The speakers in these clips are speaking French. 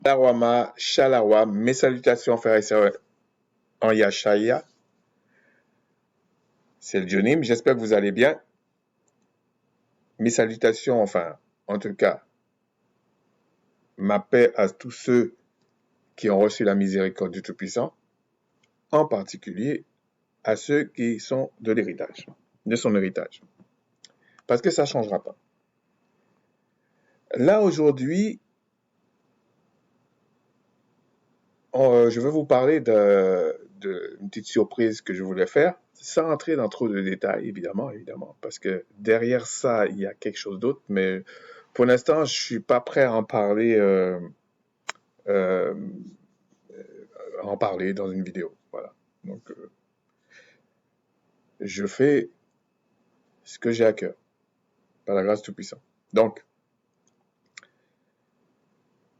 Darwama, Shalawa, mes salutations frères et sœurs en Yashaya, c'est le Jonim, j'espère que vous allez bien. Mes salutations, enfin, en tout cas, ma paix à tous ceux qui ont reçu la miséricorde du Tout-Puissant, en particulier à ceux qui sont de l'héritage, de son héritage. Parce que ça ne changera pas. Là, aujourd'hui, je vais vous parler d'une petite surprise que je voulais faire, sans entrer dans trop de détails, évidemment, parce que derrière ça, il y a quelque chose d'autre, mais pour l'instant, je suis pas prêt à euh, en parler dans une vidéo. Voilà. Donc, je fais ce que j'ai à cœur, par la grâce Tout-Puissant. Donc,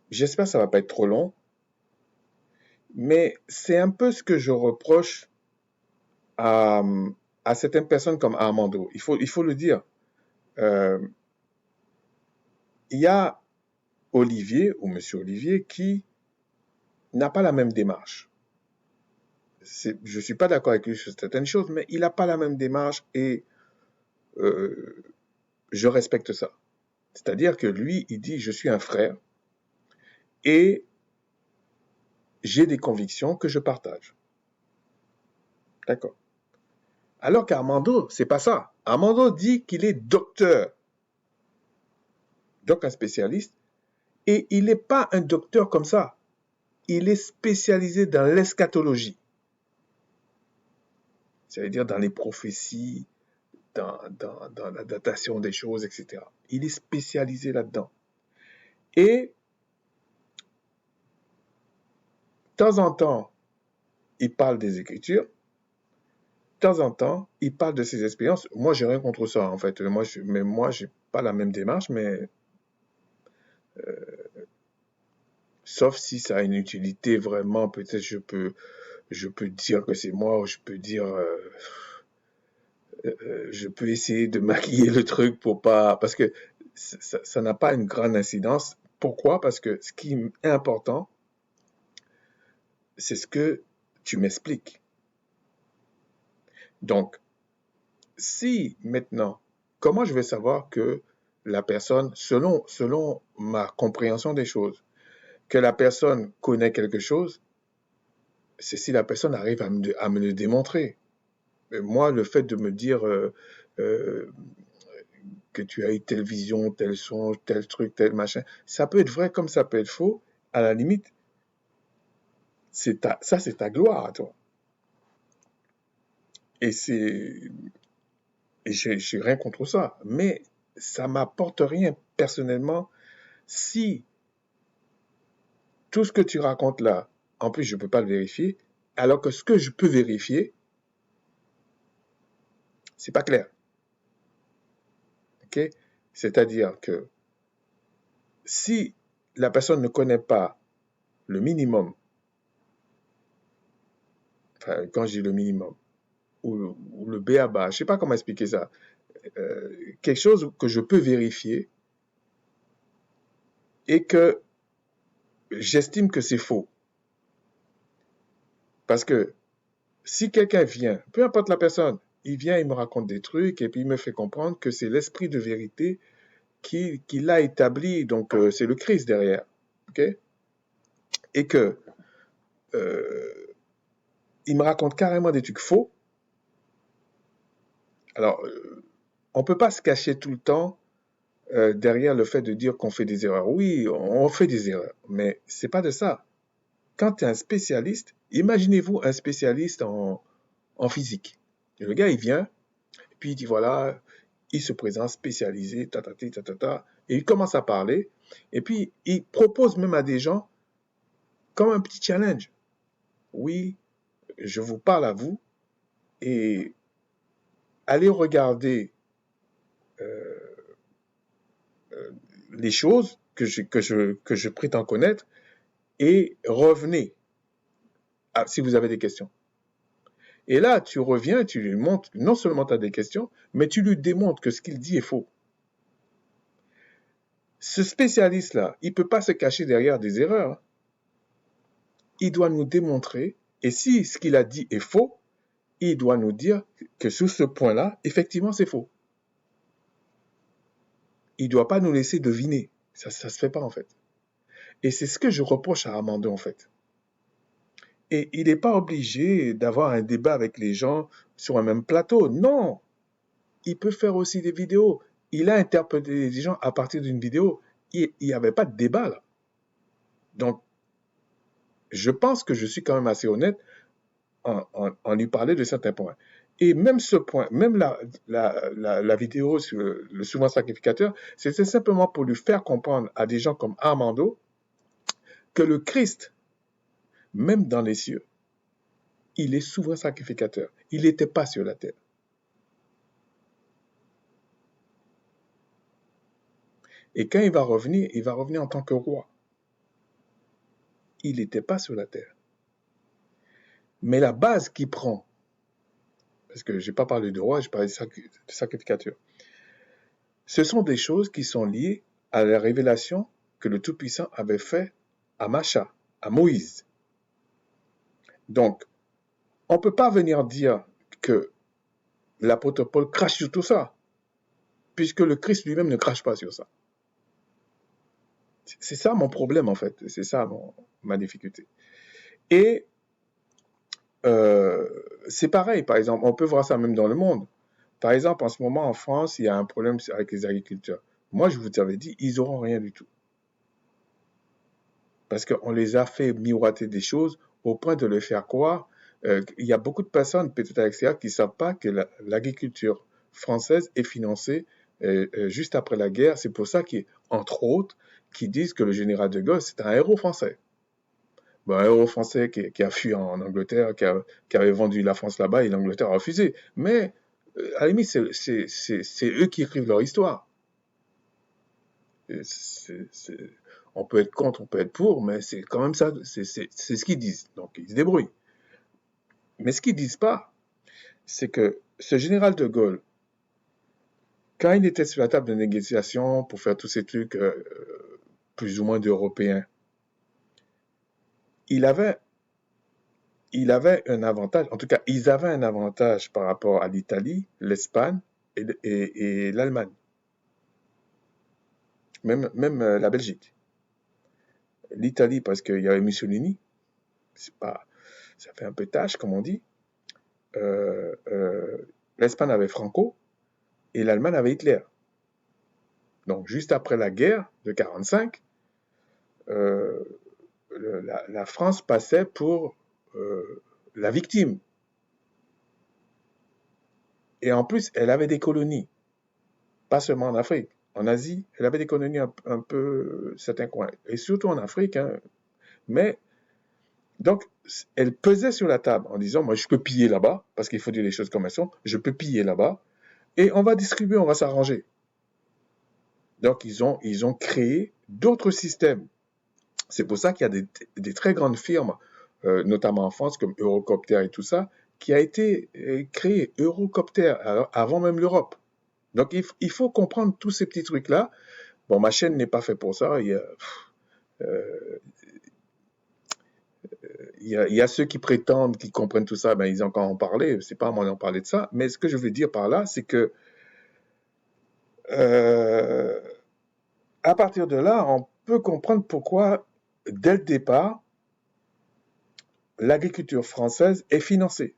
j'espère que ça va pas être trop long, mais c'est un peu ce que je reproche à, à certaines personnes comme Armando. Il faut le dire. Euh, il y a Olivier ou Monsieur Olivier qui n'a pas la même démarche. Je suis pas d'accord avec lui sur certaines choses, mais il n'a pas la même démarche et euh, je respecte ça. C'est-à-dire que lui, il dit je suis un frère et j'ai des convictions que je partage. D'accord. Alors qu'Armando, c'est pas ça. Armando dit qu'il est docteur, donc un spécialiste, et il n'est pas un docteur comme ça. Il est spécialisé dans l'eschatologie. C'est-à-dire dans les prophéties, dans la datation des choses, etc. Il est spécialisé là-dedans. Et de temps en temps, il parle des Écritures. De temps en temps, il parle de ses expériences. Moi, j'ai rien contre ça, en fait. Moi, j'ai pas la même démarche, mais sauf si ça a une utilité vraiment, peut-être je peux dire que c'est moi, ou je peux dire, je peux essayer de maquiller le truc pour pas, parce que ça n'a pas une grande incidence. Pourquoi? Parce que ce qui est important, c'est ce que tu m'expliques. Donc, si maintenant, comment je vais savoir que la personne, selon ma compréhension des choses, que la personne connaît quelque chose, c'est si la personne arrive à me le démontrer. Moi, le fait de me dire euh, que tu as eu telle vision, tel son, tel truc, tel machin, ça peut être vrai comme ça peut être faux. À la limite, ça c'est ta gloire à toi. Et j'ai rien contre ça. Mais ça m'apporte rien personnellement si tout ce que tu racontes là, en plus je peux pas le vérifier, alors que ce que je peux vérifier, c'est pas clair. Ok? C'est-à-dire que si la personne ne connaît pas le minimum, enfin, quand je dis le minimum, ou le B.A.B.A., je sais pas comment expliquer ça, quelque chose que je peux vérifier et que j'estime que c'est faux. Parce que si quelqu'un vient, peu importe la personne, il vient, il me raconte des trucs et puis il me fait comprendre que c'est l'esprit de vérité qui l'a établi, donc c'est le Christ derrière. Okay? Et que il me raconte carrément des trucs faux. Alors, on peut pas se cacher tout le temps derrière le fait de dire qu'on fait des erreurs. Oui, on fait des erreurs, mais c'est pas de ça. Quand tu es un spécialiste, imaginez-vous un spécialiste en physique. Et le gars, il vient, et puis il dit voilà, il se présente spécialisé, et il commence à parler, et puis il propose même à des gens comme un petit challenge. Oui, je vous parle à vous, et allez regarder les choses que je prétends connaître, et revenez si vous avez des questions. Et là, tu reviens, tu lui montres, non seulement tu as des questions, mais tu lui démontres que ce qu'il dit est faux. Ce spécialiste-là, il ne peut pas se cacher derrière des erreurs. il doit nous démontrer, et si ce qu'il a dit est faux, il doit nous dire que sur ce point-là, effectivement, c'est faux. Il ne doit pas nous laisser deviner. Ça ne se fait pas, en fait. Et c'est ce que je reproche à Armando, en fait. Et il n'est pas obligé d'avoir un débat avec les gens sur un même plateau. Non! Il peut faire aussi des vidéos. Il a interpellé les gens à partir d'une vidéo. Il n'y avait pas de débat, là. Donc, je pense que je suis quand même assez honnête en lui parlant de certains points. Et même ce point, même la vidéo sur le souverain sacrificateur, c'était simplement pour lui faire comprendre à des gens comme Armando que le Christ, même dans les cieux, il est souverain sacrificateur. Il n'était pas sur la terre. Et quand il va revenir en tant que roi. Il n'était pas sur la terre. Mais la base qu'il prend, parce que je n'ai pas parlé de roi, je parlais de sacrificature, ce sont des choses qui sont liées à la révélation que le Tout-Puissant avait fait à Macha, à Moïse. Donc, on ne peut pas venir dire que l'apôtre Paul crache sur tout ça, puisque le Christ lui-même ne crache pas sur ça. C'est ça mon problème, en fait. C'est ça ma difficulté. Et c'est pareil, par exemple, on peut voir ça même dans le monde. Par exemple, en ce moment, en France, il y a un problème avec les agriculteurs. Moi, je vous avais dit, ils n'auront rien du tout. Parce qu'on les a fait miroiter des choses au point de leur faire croire. Il y a beaucoup de personnes, peut-être à l'extérieur, qui ne savent pas que l'agriculture française est financée juste après la guerre. C'est pour ça qu'entre autres, qui disent que le général de Gaulle, c'est un héros français. Bon, un héros français qui a fui en Angleterre, qui avait vendu la France là-bas et l'Angleterre a refusé. Mais, à la limite, c'est eux qui écrivent leur histoire. On peut être contre, on peut être pour, mais c'est quand même ça, c'est ce qu'ils disent. Donc, ils se débrouillent. Mais ce qu'ils disent pas, c'est que ce général de Gaulle, quand il était sur la table de négociation pour faire tous ces trucs plus ou moins d'européens, il avait un avantage, en tout cas, ils avaient un avantage par rapport à l'Italie, l'Espagne et l'Allemagne. Même la Belgique. L'Italie, parce qu'il y avait Mussolini, ça fait un peu tâche, comme on dit. L'Espagne avait Franco et l'Allemagne avait Hitler. Donc, juste après la guerre de 1945, la France passait pour la victime. Et en plus, elle avait des colonies, pas seulement en Afrique. En Asie, elle avait des colonies un peu certains coins, et surtout en Afrique. Hein. Mais, donc, elle pesait sur la table en disant, moi, je peux piller là-bas, parce qu'il faut dire les choses comme elles sont, je peux piller là-bas, et on va distribuer, on va s'arranger. Donc, ils ont créé d'autres systèmes. C'est pour ça qu'il y a des très grandes firmes, notamment en France, comme Eurocopter et tout ça, qui a été créé, Eurocopter, avant même l'Europe. Donc, il faut comprendre tous ces petits trucs-là. Bon, ma chaîne n'est pas faite pour ça. Il y a ceux qui prétendent qu'ils comprennent tout ça, ben, ils ont encore en parler. C'est pas à moi d'en parler de ça. Mais ce que je veux dire par là, c'est que à partir de là, on peut comprendre pourquoi, dès le départ, l'agriculture française est financée.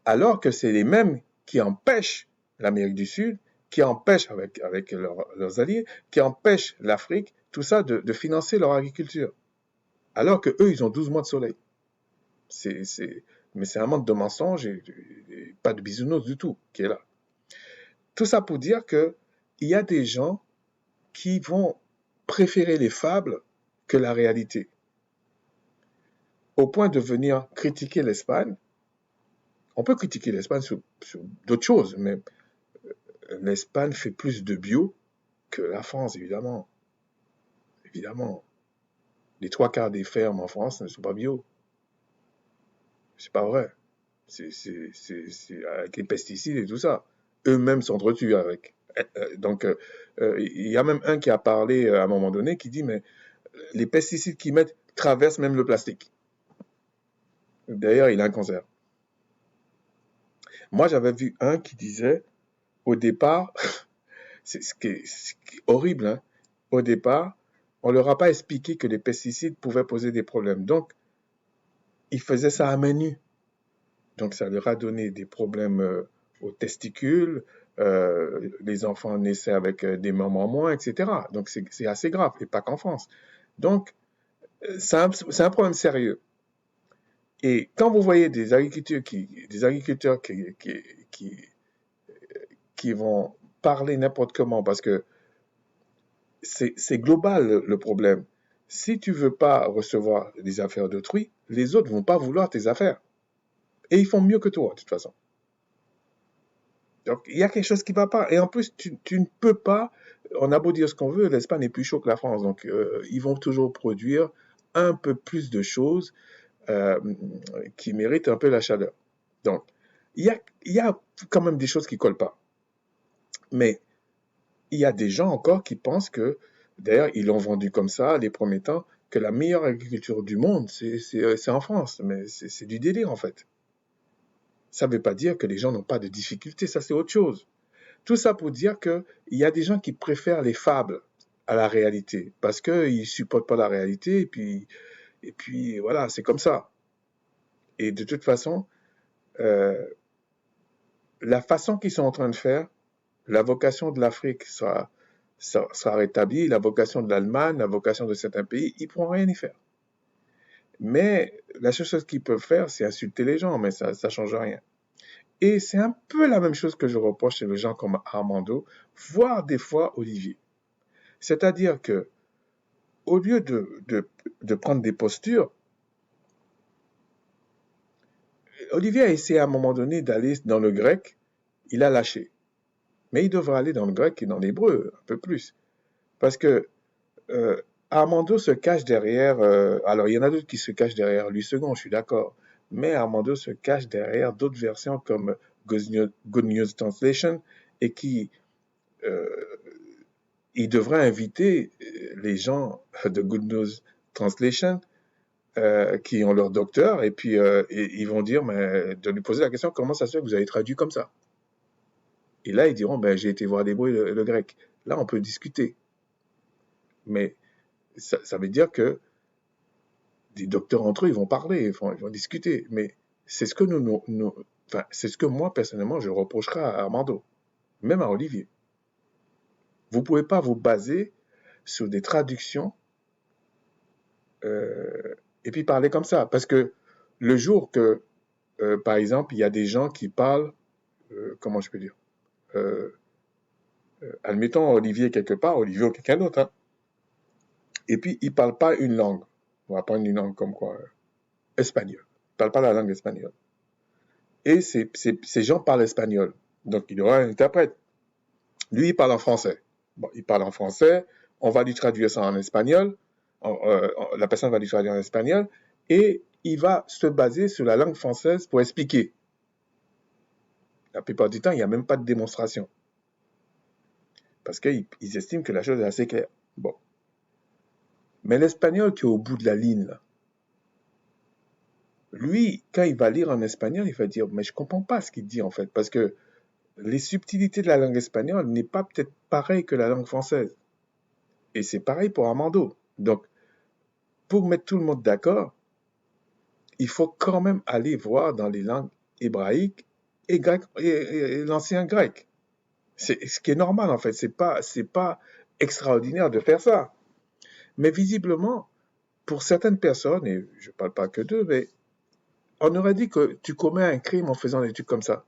Alors que c'est les mêmes qui empêchent l'Amérique du Sud, qui empêchent avec leurs alliés, qui empêchent l'Afrique, tout ça, de financer leur agriculture. Alors que eux, ils ont 12 mois de soleil. Mais c'est un monde de mensonges et pas de bisounours du tout qui est là. Tout ça pour dire qu'il y a des gens qui vont préférer les fables que la réalité. Au point de venir critiquer l'Espagne. On peut critiquer l'Espagne sur d'autres choses, mais l'Espagne fait plus de bio que la France, évidemment. Évidemment. Les 3/4 des fermes en France ne sont pas bio. C'est pas vrai. C'est avec les pesticides et tout ça. Eux-mêmes s'entretuent avec. Donc, il y a même un qui a parlé à un moment donné qui dit, mais les pesticides qu'ils mettent, traverse même le plastique. D'ailleurs, il a un cancer. Moi, j'avais vu un qui disait, au départ, ce qui est horrible, hein. Au départ, on leur a pas expliqué que les pesticides pouvaient poser des problèmes. Donc, ils faisaient ça à main nue. Donc, ça leur a donné des problèmes aux testicules. Les enfants naissaient avec des mamans en moins, etc. Donc, c'est assez grave, et pas qu'en France. Donc, c'est un problème sérieux. Et quand vous voyez des agriculteurs qui vont parler n'importe comment, parce que c'est global le problème. Si tu veux pas recevoir les affaires d'autrui, les autres vont pas vouloir tes affaires. Et ils font mieux que toi, de toute façon. Donc, il y a quelque chose qui va pas. Et en plus, tu ne peux pas, on a beau dire ce qu'on veut, l'Espagne est plus chaud que la France. Donc, ils vont toujours produire un peu plus de choses euh, qui méritent un peu la chaleur. Donc, il y a quand même des choses qui collent pas. Mais il y a des gens encore qui pensent que, d'ailleurs, ils l'ont vendu comme ça les premiers temps, que la meilleure agriculture du monde, c'est en France. Mais c'est du délire, en fait. Ça ne veut pas dire que les gens n'ont pas de difficultés, ça c'est autre chose. Tout ça pour dire qu'il y a des gens qui préfèrent les fables à la réalité, parce qu'ils ne supportent pas la réalité, et puis voilà, c'est comme ça. Et de toute façon, euh, la façon qu'ils sont en train de faire, la vocation de l'Afrique sera rétablie, la vocation de l'Allemagne, la vocation de certains pays, ils ne pourront rien y faire. Mais la seule chose qu'ils peuvent faire, c'est insulter les gens, mais ça ne change rien. Et c'est un peu la même chose que je reproche chez les gens comme Armando, voire des fois Olivier. C'est-à-dire que, au lieu de prendre des postures, Olivier a essayé à un moment donné d'aller dans le grec, il a lâché. Mais il devrait aller dans le grec et dans l'hébreu, un peu plus. Parce que euh, Armando se cache derrière, alors il y en a d'autres qui se cachent derrière lui second, je suis d'accord, mais Armando se cache derrière d'autres versions comme Good News Translation et qui, euh, il devrait inviter les gens de Good News Translation qui ont leur docteur et puis ils vont dire, mais, de lui poser la question comment ça se fait que vous avez traduit comme ça. Et là, ils diront, ben, j'ai été voir l'hébreu et le grec. Là, on peut discuter. Mais ça veut dire que des docteurs entre eux, ils vont parler, ils vont discuter. Mais c'est ce que enfin, c'est ce que moi, personnellement, je reprocherais à Armando, même à Olivier. Vous ne pouvez pas vous baser sur des traductions et puis parler comme ça. Parce que le jour que, par exemple, il y a des gens qui parlent, comment je peux dire, euh, admettons Olivier quelque part, Olivier ou quelqu'un d'autre, hein, et puis il ne parle pas une langue. On va prendre une langue comme quoi, espagnol. Il ne parle pas la langue espagnole. Et ces gens parlent espagnol. Donc il y aura un interprète. Lui, il parle en français. Bon, il parle en français, on va lui traduire ça en espagnol, la personne va lui traduire en espagnol, et il va se baser sur la langue française pour expliquer. La plupart du temps, il n'y a même pas de démonstration. Parce qu'ils estiment que la chose est assez claire. Bon. Mais l'espagnol qui est au bout de la ligne, là, lui, quand il va lire en espagnol, il va dire, mais je comprends pas ce qu'il dit en fait, parce que les subtilités de la langue espagnole n'est pas peut-être pareil que la langue française. Et c'est pareil pour Armando. Donc, pour mettre tout le monde d'accord, il faut quand même aller voir dans les langues hébraïques et, et l'ancien grec. C'est ce qui est normal en fait. C'est pas extraordinaire de faire ça. Mais visiblement, pour certaines personnes, et je ne parle pas que d'eux, mais on aurait dit que tu commets un crime en faisant des trucs comme ça.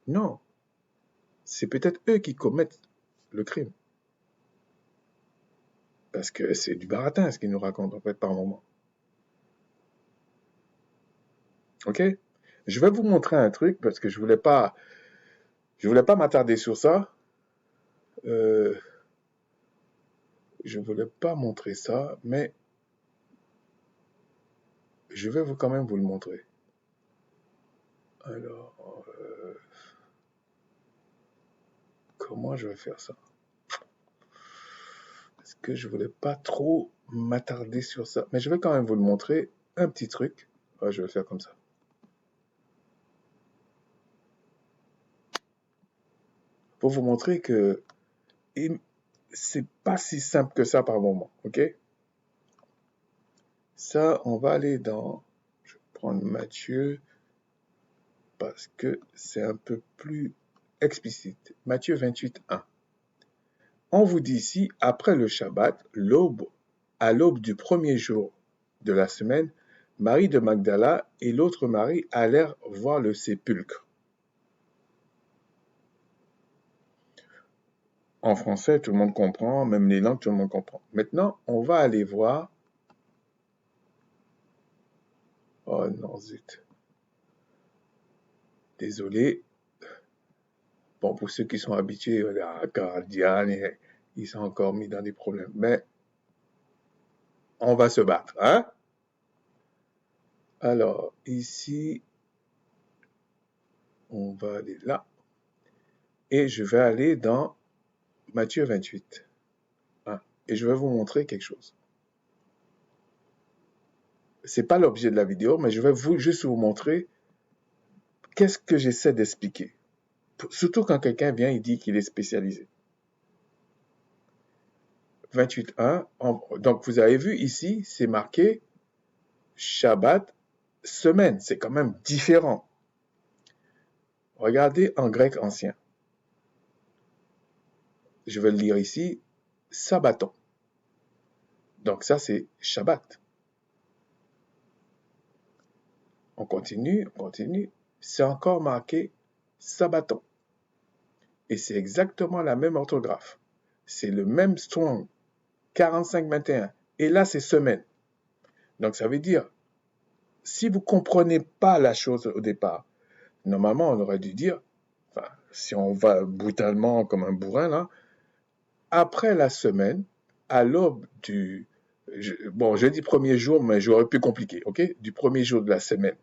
Non, c'est peut-être eux qui commettent le crime. Parce que c'est du baratin ce qu'ils nous racontent en fait par moment. Ok? Je vais vous montrer un truc parce que je voulais pas m'attarder sur ça. Euh, je voulais pas montrer ça, mais je vais quand même vous le montrer. Alors, comment je vais faire ça? que je voulais pas trop m'attarder sur ça. Mais je vais quand même vous le montrer. Un petit truc. Ouais, je vais le faire comme ça. Pour vous montrer que c'est pas si simple que ça par moment. OK? Ça, on va aller dans... Je vais prendre Matthieu parce que c'est un peu plus explicite. Matthieu 28, 1. On vous dit ici, après le Shabbat, à l'aube du premier jour de la semaine, Marie de Magdala et l'autre Marie allèrent voir le sépulcre. En français, tout le monde comprend, même les langues, tout le monde comprend. Maintenant, on va aller voir... Oh non, zut. Désolé. Bon, pour ceux qui sont habitués à Guardian, ils sont encore mis dans des problèmes. Mais on va se battre, hein? Alors, ici, on va aller là. Et je vais aller dans Matthieu 28. Hein, et je vais vous montrer quelque chose. C'est pas l'objet de la vidéo, mais je vais juste vous montrer qu'est-ce que j'essaie d'expliquer. Surtout quand quelqu'un vient et dit qu'il est spécialisé. 28.1. Donc, vous avez vu ici, c'est marqué Shabbat, semaine. C'est quand même différent. Regardez en grec ancien. Je vais le lire ici, sabbaton. Donc ça, c'est Shabbat. On continue. C'est encore marqué sabbaton. Et c'est exactement la même orthographe. C'est le même strong, 45-21. Et là, c'est semaine. Donc ça veut dire, si vous ne comprenez pas la chose au départ, normalement, on aurait dû dire, enfin, si on va brutalement comme un bourrin, là, après la semaine, à l'aube du... je dis premier jour, mais j'aurais pu compliquer, ok? Du premier jour de la semaine.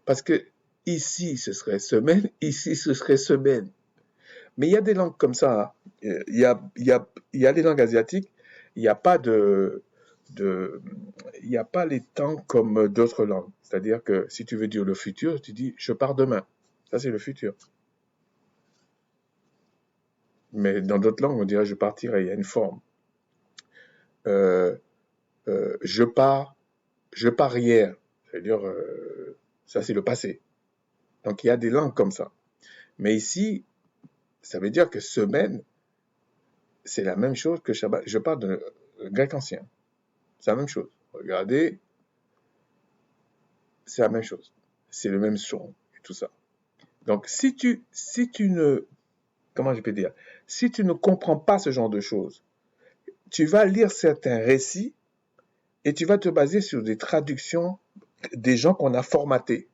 Parce que ici, ce serait semaine, ici, ce serait semaine. Mais il y a des langues comme ça. Hein. Il y a les langues asiatiques, il n'y a pas il n'y a pas les temps comme d'autres langues. C'est-à-dire que si tu veux dire le futur, tu dis je pars demain. Ça, c'est le futur. Mais dans d'autres langues, on dirait je partirai. Il y a une forme. Je pars hier. C'est-à-dire, ça, c'est le passé. Donc, il y a des langues comme ça. Mais ici, ça veut dire que semaine, c'est la même chose que Shabbat. Je parle de grec ancien. C'est la même chose. Regardez, c'est la même chose. C'est le même son et tout ça. Donc, si tu ne, comment je peux dire, si tu ne comprends pas ce genre de choses, tu vas lire certains récits et tu vas te baser sur des traductions des gens qu'on a formatés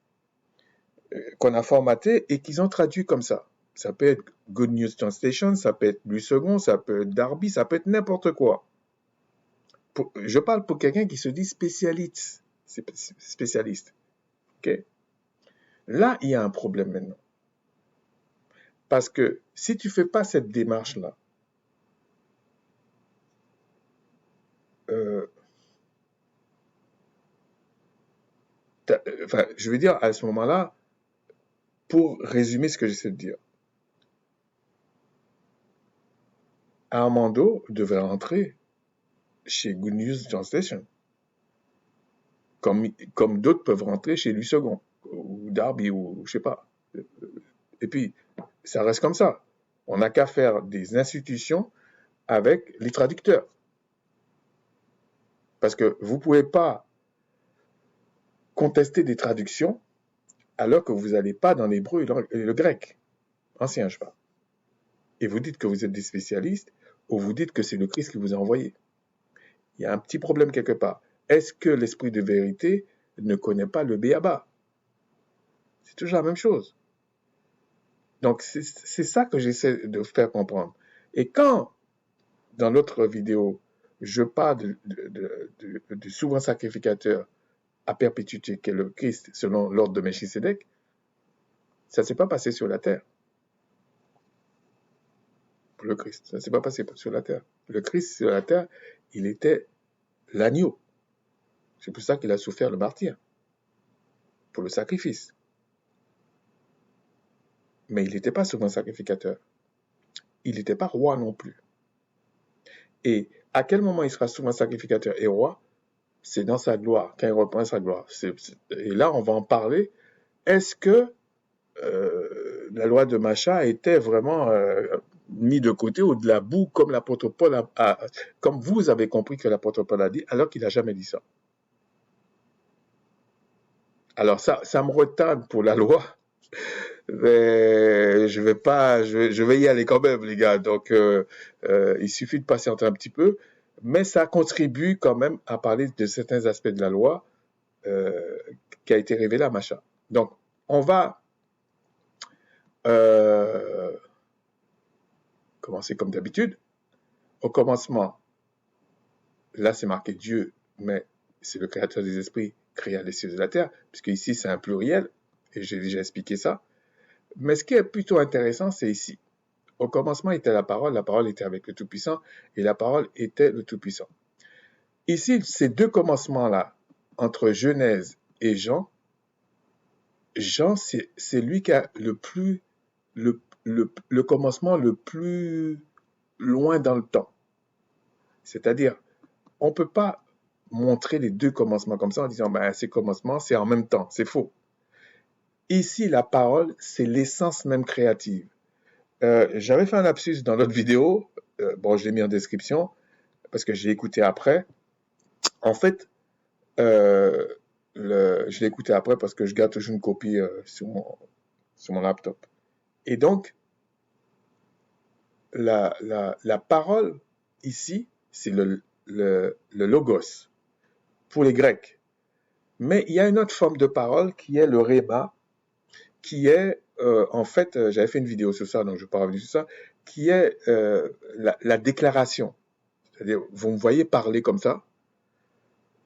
et qu'ils ont traduit comme ça. Ça peut être Good News Translation, ça peut être Louis II, ça peut être Darby, ça peut être n'importe quoi. Je parle pour quelqu'un qui se dit spécialiste. Okay? Là, il y a un problème maintenant. Parce que si tu ne fais pas cette démarche-là, je veux dire, à ce moment-là, pour résumer ce que j'essaie de dire, Armando devait rentrer chez Good News Translation, comme d'autres peuvent rentrer chez Louis II, ou Darby, ou je sais pas. Et puis, ça reste comme ça. On n'a qu'à faire des institutions avec les traducteurs. Parce que vous ne pouvez pas contester des traductions alors que vous n'allez pas dans l'hébreu et le grec. Ancien, je parle. Et vous dites que vous êtes des spécialistes, ou vous dites que c'est le Christ qui vous a envoyé. Il y a un petit problème quelque part. Est-ce que l'esprit de vérité ne connaît pas le béaba? C'est toujours la même chose. Donc, c'est ça que j'essaie de faire comprendre. Et quand, dans l'autre vidéo, je parle du souverain sacrificateur à perpétuité, qui est le Christ, selon l'ordre de Melchisédek, ça ne s'est pas passé sur la terre. Pour le Christ, ça ne s'est pas passé sur la terre. Le Christ sur la terre, il était l'agneau. C'est pour ça qu'il a souffert le martyre, pour le sacrifice. Mais il n'était pas souverain sacrificateur. Il n'était pas roi non plus. Et à quel moment il sera souverain sacrificateur et roi? C'est dans sa gloire, quand il reprend sa gloire. Et là, on va en parler. Est-ce que la loi de Macha était vraiment mise de côté ou de la boue, comme l'apôtre Paul comme vous avez compris que l'apôtre Paul a dit, alors qu'il n'a jamais dit ça. Alors ça me retarde pour la loi, mais je vais y aller quand même, les gars. Donc, il suffit de patienter un petit peu, mais ça contribue quand même à parler de certains aspects de la loi euh, qui a été révélé à Macha. Donc, on va euh, commencer comme d'habitude. Au commencement, là, c'est marqué Dieu, mais c'est le créateur des esprits créa les cieux et la terre, puisque ici, c'est un pluriel, et j'ai déjà expliqué ça. Mais ce qui est plutôt intéressant, c'est ici. Au commencement était la parole était avec le Tout-Puissant, et la parole était le Tout-Puissant. Ici, ces deux commencements-là, entre Genèse et Jean, Jean, c'est lui qui a le commencement le plus loin dans le temps. C'est-à-dire, on ne peut pas montrer les deux commencements comme ça en disant, ben, ces commencements, c'est en même temps. C'est faux. Ici, la parole, c'est l'essence même créative. J'avais fait un lapsus dans l'autre vidéo. Bon, je l'ai mis en description parce que j'ai écouté après. En fait, euh, je l'ai écouté après parce que je garde toujours une copie sur mon laptop. Et donc, la parole ici, c'est le logos pour les Grecs. Mais il y a une autre forme de parole qui est le réma, qui est, en fait, j'avais fait une vidéo sur ça, donc je ne vais pas revenir sur ça, qui est la déclaration. C'est-à-dire, vous me voyez parler comme ça,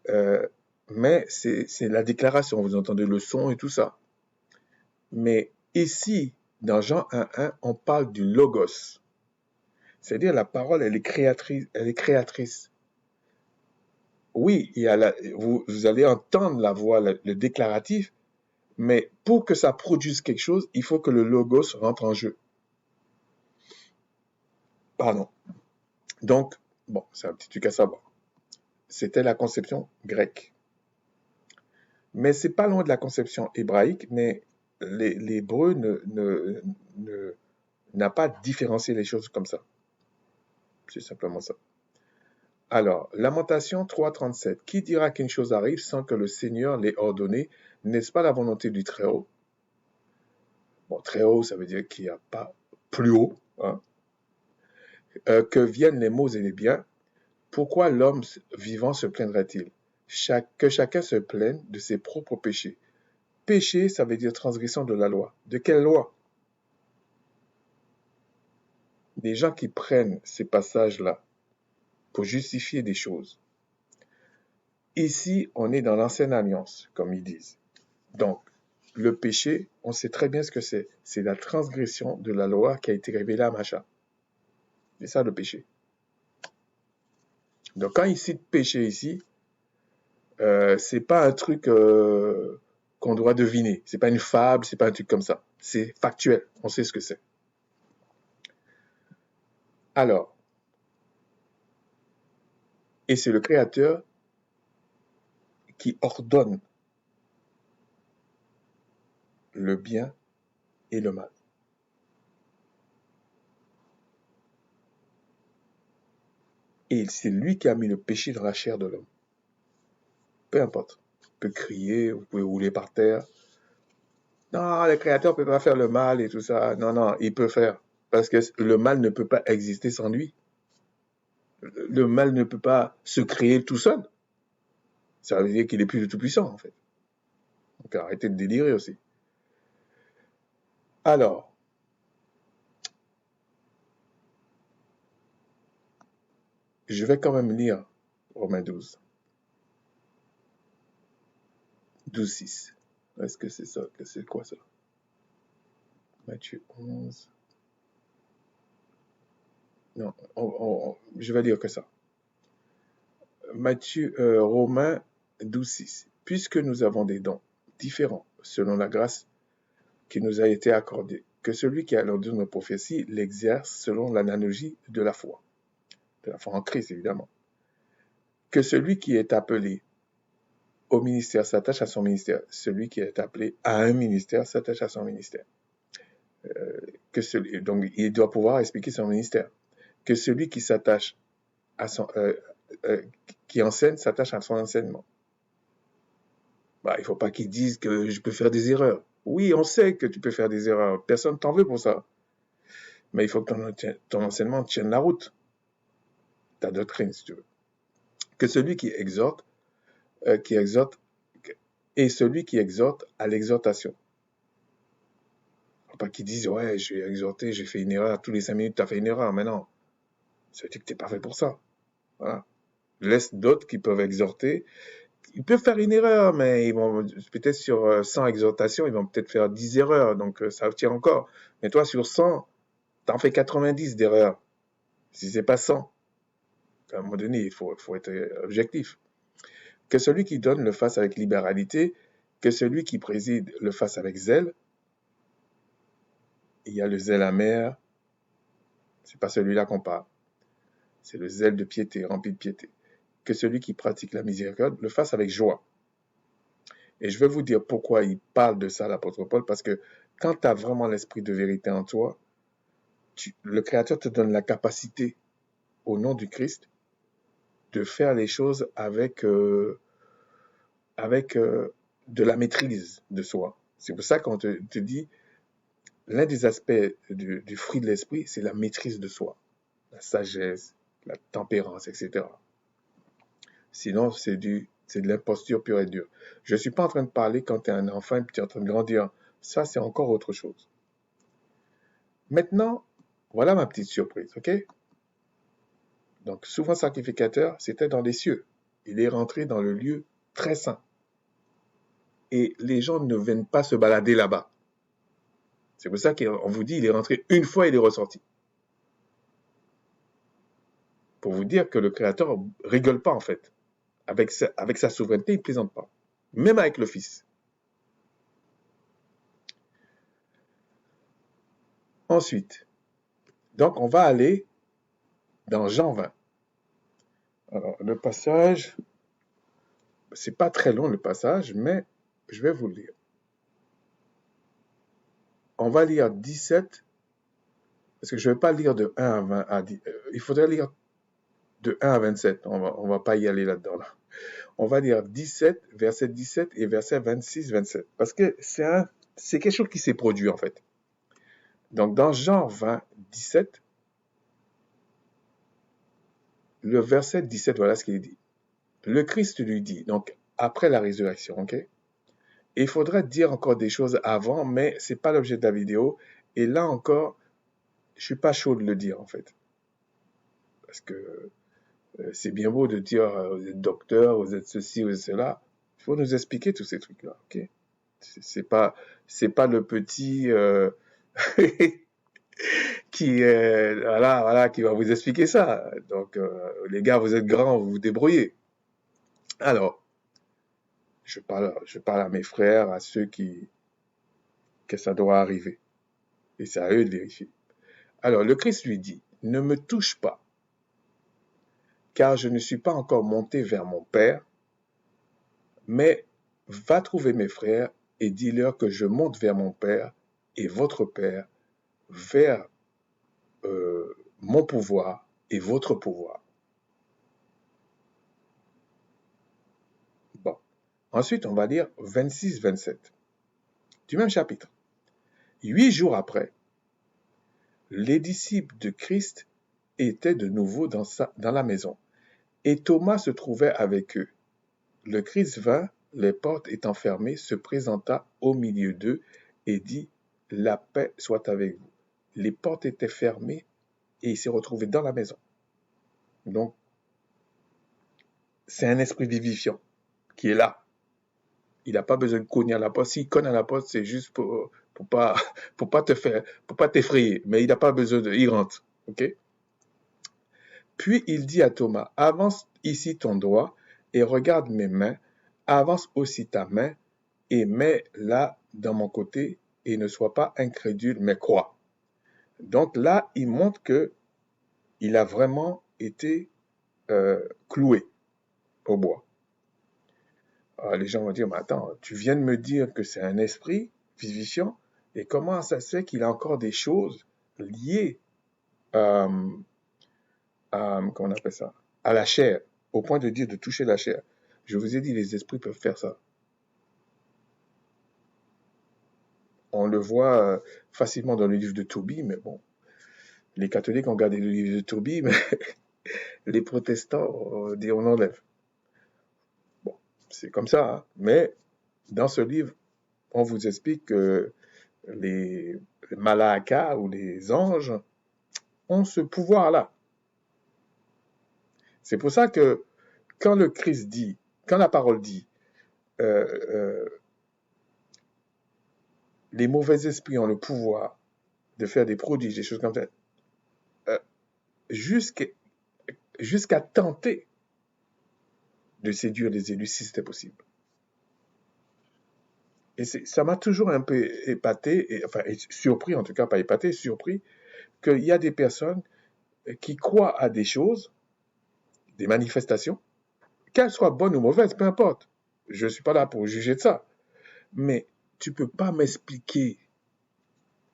euh, mais c'est la déclaration, vous entendez le son et tout ça. Mais ici, dans Jean 1.1, on parle du logos. C'est-à-dire la parole, elle est créatrice. Elle est créatrice. Oui, vous allez entendre la voix, le déclaratif, mais pour que ça produise quelque chose, il faut que le logos rentre en jeu. Pardon. Donc, bon, c'est un petit truc à savoir. C'était la conception grecque. Mais c'est pas loin de la conception hébraïque, mais l'hébreu n'a pas différencié les choses comme ça. C'est simplement ça. Alors, Lamentation 3.37. Qui dira qu'une chose arrive sans que le Seigneur l'ait ordonné? N'est-ce pas la volonté du Très-Haut? Bon, Très-Haut, ça veut dire qu'il n'y a pas plus haut. Hein? Que viennent les maux et les biens. Pourquoi l'homme vivant se plaindrait-il? Que chacun se plaigne de ses propres péchés. Péché, ça veut dire transgression de la loi. De quelle loi? Des gens qui prennent ces passages-là pour justifier des choses. Ici, on est dans l'ancienne alliance, comme ils disent. Donc, le péché, on sait très bien ce que c'est. C'est la transgression de la loi qui a été révélée à Macha. C'est ça le péché. Donc, quand il cite péché ici, c'est pas un truc qu'on doit deviner. C'est pas une fable, c'est pas un truc comme ça. C'est factuel. On sait ce que c'est. Alors, et c'est le Créateur qui ordonne le bien et le mal. Et c'est lui qui a mis le péché dans la chair de l'homme. Peu importe. Vous pouvez crier, vous pouvez rouler par terre. Non, le Créateur ne peut pas faire le mal et tout ça. Non, non, il peut faire. Parce que le mal ne peut pas exister sans lui. Le mal ne peut pas se créer tout seul. Ça veut dire qu'il est plus le tout-puissant, en fait. Donc arrêtez de délirer aussi. Alors, je vais quand même lire Romains 12. 12.6. Est-ce que c'est ça? C'est quoi ça? Matthieu 11. Non, je vais lire que ça. Romains 12:6. Puisque nous avons des dons différents selon la grâce qui nous a été accordée, que celui qui a le don de prophétie l'exerce selon l'analogie de la foi en Christ évidemment. Que celui qui est appelé au ministère s'attache à son ministère, celui qui est appelé à un ministère s'attache à son ministère. Donc il doit pouvoir expliquer son ministère. Que celui qui s'attache à son, qui enseigne s'attache à son enseignement. Il ne faut pas qu'ils disent que je peux faire des erreurs. Oui, on sait que tu peux faire des erreurs. Personne ne t'en veut pour ça. Mais il faut que ton enseignement tienne la route. Ta doctrine, si tu veux. Que celui qui exhorte, et celui qui exhorte à l'exhortation. Il ne faut pas qu'ils disent, ouais, je vais exhorter, j'ai fait une erreur, tous les 5 minutes, tu as fait une erreur. Mais non, ça veut dire que tu n'es pas fait pour ça. Voilà. Laisse d'autres qui peuvent exhorter. Ils peuvent faire une erreur, mais ils vont peut-être sur 100 exhortations, ils vont peut-être faire 10 erreurs, donc ça tient encore. Mais toi, sur 100, t'en fais 90 d'erreurs. Si c'est pas 100, à un moment donné, il faut être objectif. Que celui qui donne le fasse avec libéralité, que celui qui préside le fasse avec zèle. Il y a le zèle amer, c'est pas celui-là qu'on parle. C'est le zèle de piété, rempli de piété. Que celui qui pratique la miséricorde le fasse avec joie. Et je vais vous dire pourquoi il parle de ça, l'apôtre Paul, parce que quand tu as vraiment l'esprit de vérité en toi, le Créateur te donne la capacité, au nom du Christ, de faire les choses avec de la maîtrise de soi. C'est pour ça qu'on te dit, l'un des aspects du fruit de l'esprit, c'est la maîtrise de soi, la sagesse, la tempérance, etc. Sinon, c'est de l'imposture pure et dure. Je ne suis pas en train de parler quand tu es un enfant et que tu es en train de grandir. Ça, c'est encore autre chose. Maintenant, voilà ma petite surprise, ok? Donc, souverain sacrificateur, c'était dans les cieux. Il est rentré dans le lieu très saint. Et les gens ne viennent pas se balader là-bas. C'est pour ça qu'on vous dit, il est rentré une fois et il est ressorti. Pour vous dire que le Créateur rigole pas, en fait. Avec sa souveraineté, il ne plaisante pas. Même avec le Fils. Ensuite, donc on va aller dans Jean 20. Alors, le passage, c'est pas très long le passage, mais je vais vous le lire. On va lire 17, parce que je ne vais pas lire de 1 à 20, il faudrait lire de 1 à 27, on va pas y aller là-dedans. Là. On va lire 17, verset 17 et verset 26-27, parce que c'est quelque chose qui s'est produit en fait. Donc dans Jean 20, 17, le verset 17, voilà ce qu'il dit. Le Christ lui dit, donc après la résurrection, ok? Et il faudrait dire encore des choses avant, mais c'est pas l'objet de la vidéo. Et là encore, je suis pas chaud de le dire en fait. Parce que c'est bien beau de dire vous êtes docteur, vous êtes ceci, vous êtes cela. Il faut nous expliquer tous ces trucs-là, ok? C'est pas le petit qui voilà qui va vous expliquer ça. Donc les gars, vous êtes grands, vous vous débrouillez. Alors, je parle à mes frères, à ceux que ça doit arriver. Et c'est à eux de vérifier. Alors, le Christ lui dit, ne me touche pas, car je ne suis pas encore monté vers mon Père, mais va trouver mes frères et dis-leur que je monte vers mon Père et votre Père, vers mon pouvoir et votre pouvoir. Bon. Ensuite, on va lire 26-27 du même chapitre. 8 jours après, les disciples de Christ étaient de nouveau dans la maison, et Thomas se trouvait avec eux. Le Christ vint, les portes étant fermées, se présenta au milieu d'eux et dit, « La paix soit avec vous. » Les portes étaient fermées et il s'est retrouvé dans la maison. Donc, c'est un esprit vivifiant qui est là. Il n'a pas besoin de cogner à la porte. S'il cogne à la porte, c'est juste pour pas t'effrayer. Mais il n'a pas besoin de... Il rentre. OK? Puis il dit à Thomas, avance ici ton doigt et regarde mes mains, avance aussi ta main et mets-la dans mon côté et ne sois pas incrédule, mais crois. Donc là, il montre que il a vraiment été cloué au bois. Alors, les gens vont dire, mais attends, tu viens de me dire que c'est un esprit vivifiant, et comment ça se fait qu'il a encore des choses liées euh, comment on appelle ça, à la chair, au point de dire de toucher la chair. Je vous ai dit, les esprits peuvent faire ça. On le voit facilement dans le livre de Tobie, mais bon, les catholiques ont gardé le livre de Tobie, mais les protestants, on enlève. Bon, c'est comme ça, hein. Mais dans ce livre, on vous explique que les malaakas ou les anges ont ce pouvoir-là. C'est pour ça que quand le Christ dit, quand la parole dit, euh, euh, les mauvais esprits ont le pouvoir de faire des prodiges, des choses comme ça, euh, jusqu'à tenter de séduire les élus si c'était possible. Et ça m'a toujours un peu épaté, enfin surpris, en tout cas pas épaté, surpris, qu'il y a des personnes qui croient à des choses, des manifestations, qu'elles soient bonnes ou mauvaises, peu importe. Je ne suis pas là pour juger de ça. Mais tu ne peux pas m'expliquer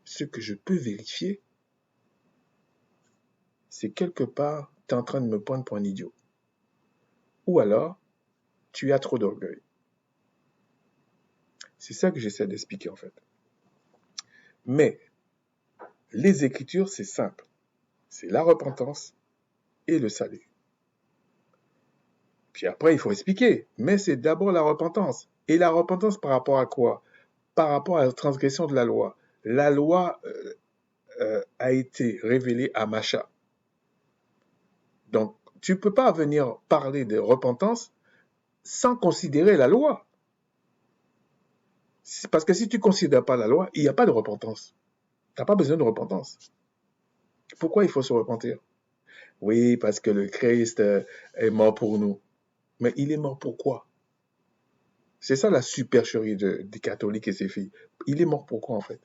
ce que je peux vérifier. C'est quelque part, tu es en train de me prendre pour un idiot. Ou alors, tu as trop d'orgueil. C'est ça que j'essaie d'expliquer en fait. Mais les Écritures, c'est simple. C'est la repentance et le salut. Puis après, il faut expliquer. Mais c'est d'abord la repentance. Et la repentance par rapport à quoi? Par rapport à la transgression de la loi. La loi a été révélée à Macha. Donc, tu ne peux pas venir parler de repentance sans considérer la loi. Parce que si tu ne considères pas la loi, il n'y a pas de repentance. Tu n'as pas besoin de repentance. Pourquoi il faut se repentir? Oui, parce que le Christ est mort pour nous. Mais il est mort pour quoi? C'est ça la supercherie des catholiques et ses filles. Il est mort pour quoi en fait?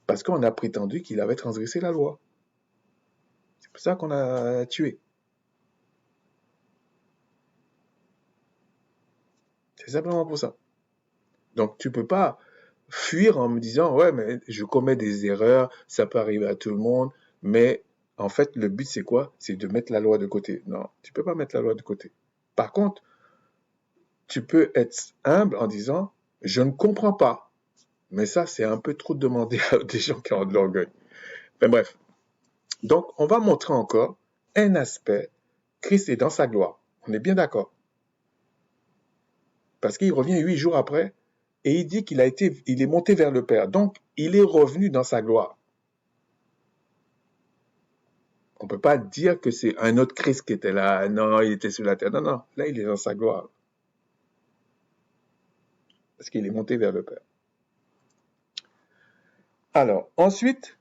Parce qu'on a prétendu qu'il avait transgressé la loi. C'est pour ça qu'on a tué. C'est simplement pour ça. Donc tu ne peux pas fuir en me disant, ouais, mais je commets des erreurs, ça peut arriver à tout le monde, mais en fait, le but, c'est quoi? C'est de mettre la loi de côté. Non, tu ne peux pas mettre la loi de côté. Par contre, tu peux être humble en disant, je ne comprends pas. Mais ça, c'est un peu trop demander à des gens qui ont de l'orgueil. Mais bref. Donc, on va montrer encore un aspect. Christ est dans sa gloire. On est bien d'accord. Parce qu'il revient 8 jours après et il dit il est monté vers le Père. Donc, il est revenu dans sa gloire. On ne peut pas dire que c'est un autre Christ qui était là. Non, il était sur la terre. Non, non. Là, il est dans sa gloire. Parce qu'il est monté vers le Père. Alors, ensuite,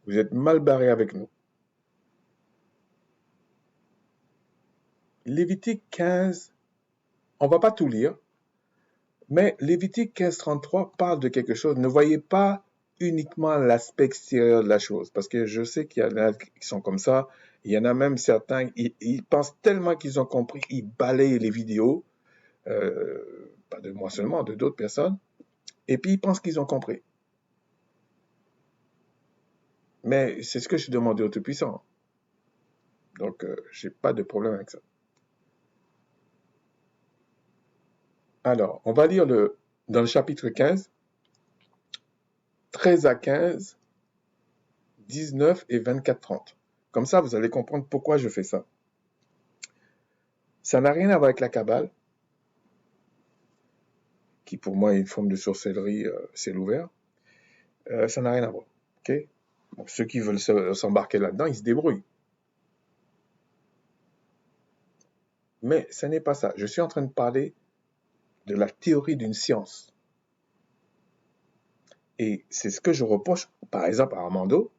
vous êtes mal barré avec nous. Lévitique 15, on ne va pas tout lire, mais Lévitique 15:33 parle de quelque chose. Ne voyez pas uniquement l'aspect extérieur de la chose, parce que je sais qu'il y en a qui sont comme ça. Il y en a même certains, ils pensent tellement qu'ils ont compris, ils balayent les vidéos, pas de moi seulement, de d'autres personnes, et puis ils pensent qu'ils ont compris. Mais c'est ce que je demandais au Tout-Puissant. Donc, j'ai pas de problème avec ça. Alors, on va lire dans le chapitre 15, 13 à 15, 19 et 24-30. Comme ça, vous allez comprendre pourquoi je fais ça. Ça n'a rien à voir avec la Kabbale, qui pour moi est une forme de sorcellerie, c'est ouvert. Ça n'a rien à voir. Okay? Bon, ceux qui veulent s'embarquer là-dedans, ils se débrouillent. Mais ce n'est pas ça. Je suis en train de parler de la théorie d'une science. Et c'est ce que je reproche, par exemple, à Armando.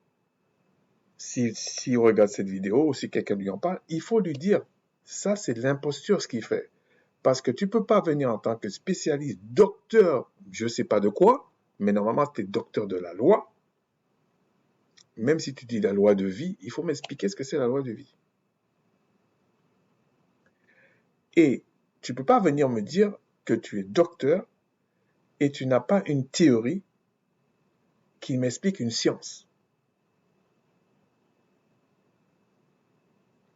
Si on regarde cette vidéo ou si quelqu'un lui en parle, il faut lui dire, ça c'est de l'imposture ce qu'il fait. Parce que tu peux pas venir en tant que spécialiste, docteur, je sais pas de quoi, mais normalement tu es docteur de la loi. Même si tu dis la loi de vie, il faut m'expliquer ce que c'est la loi de vie. Et tu peux pas venir me dire que tu es docteur et tu n'as pas une théorie qui m'explique une science.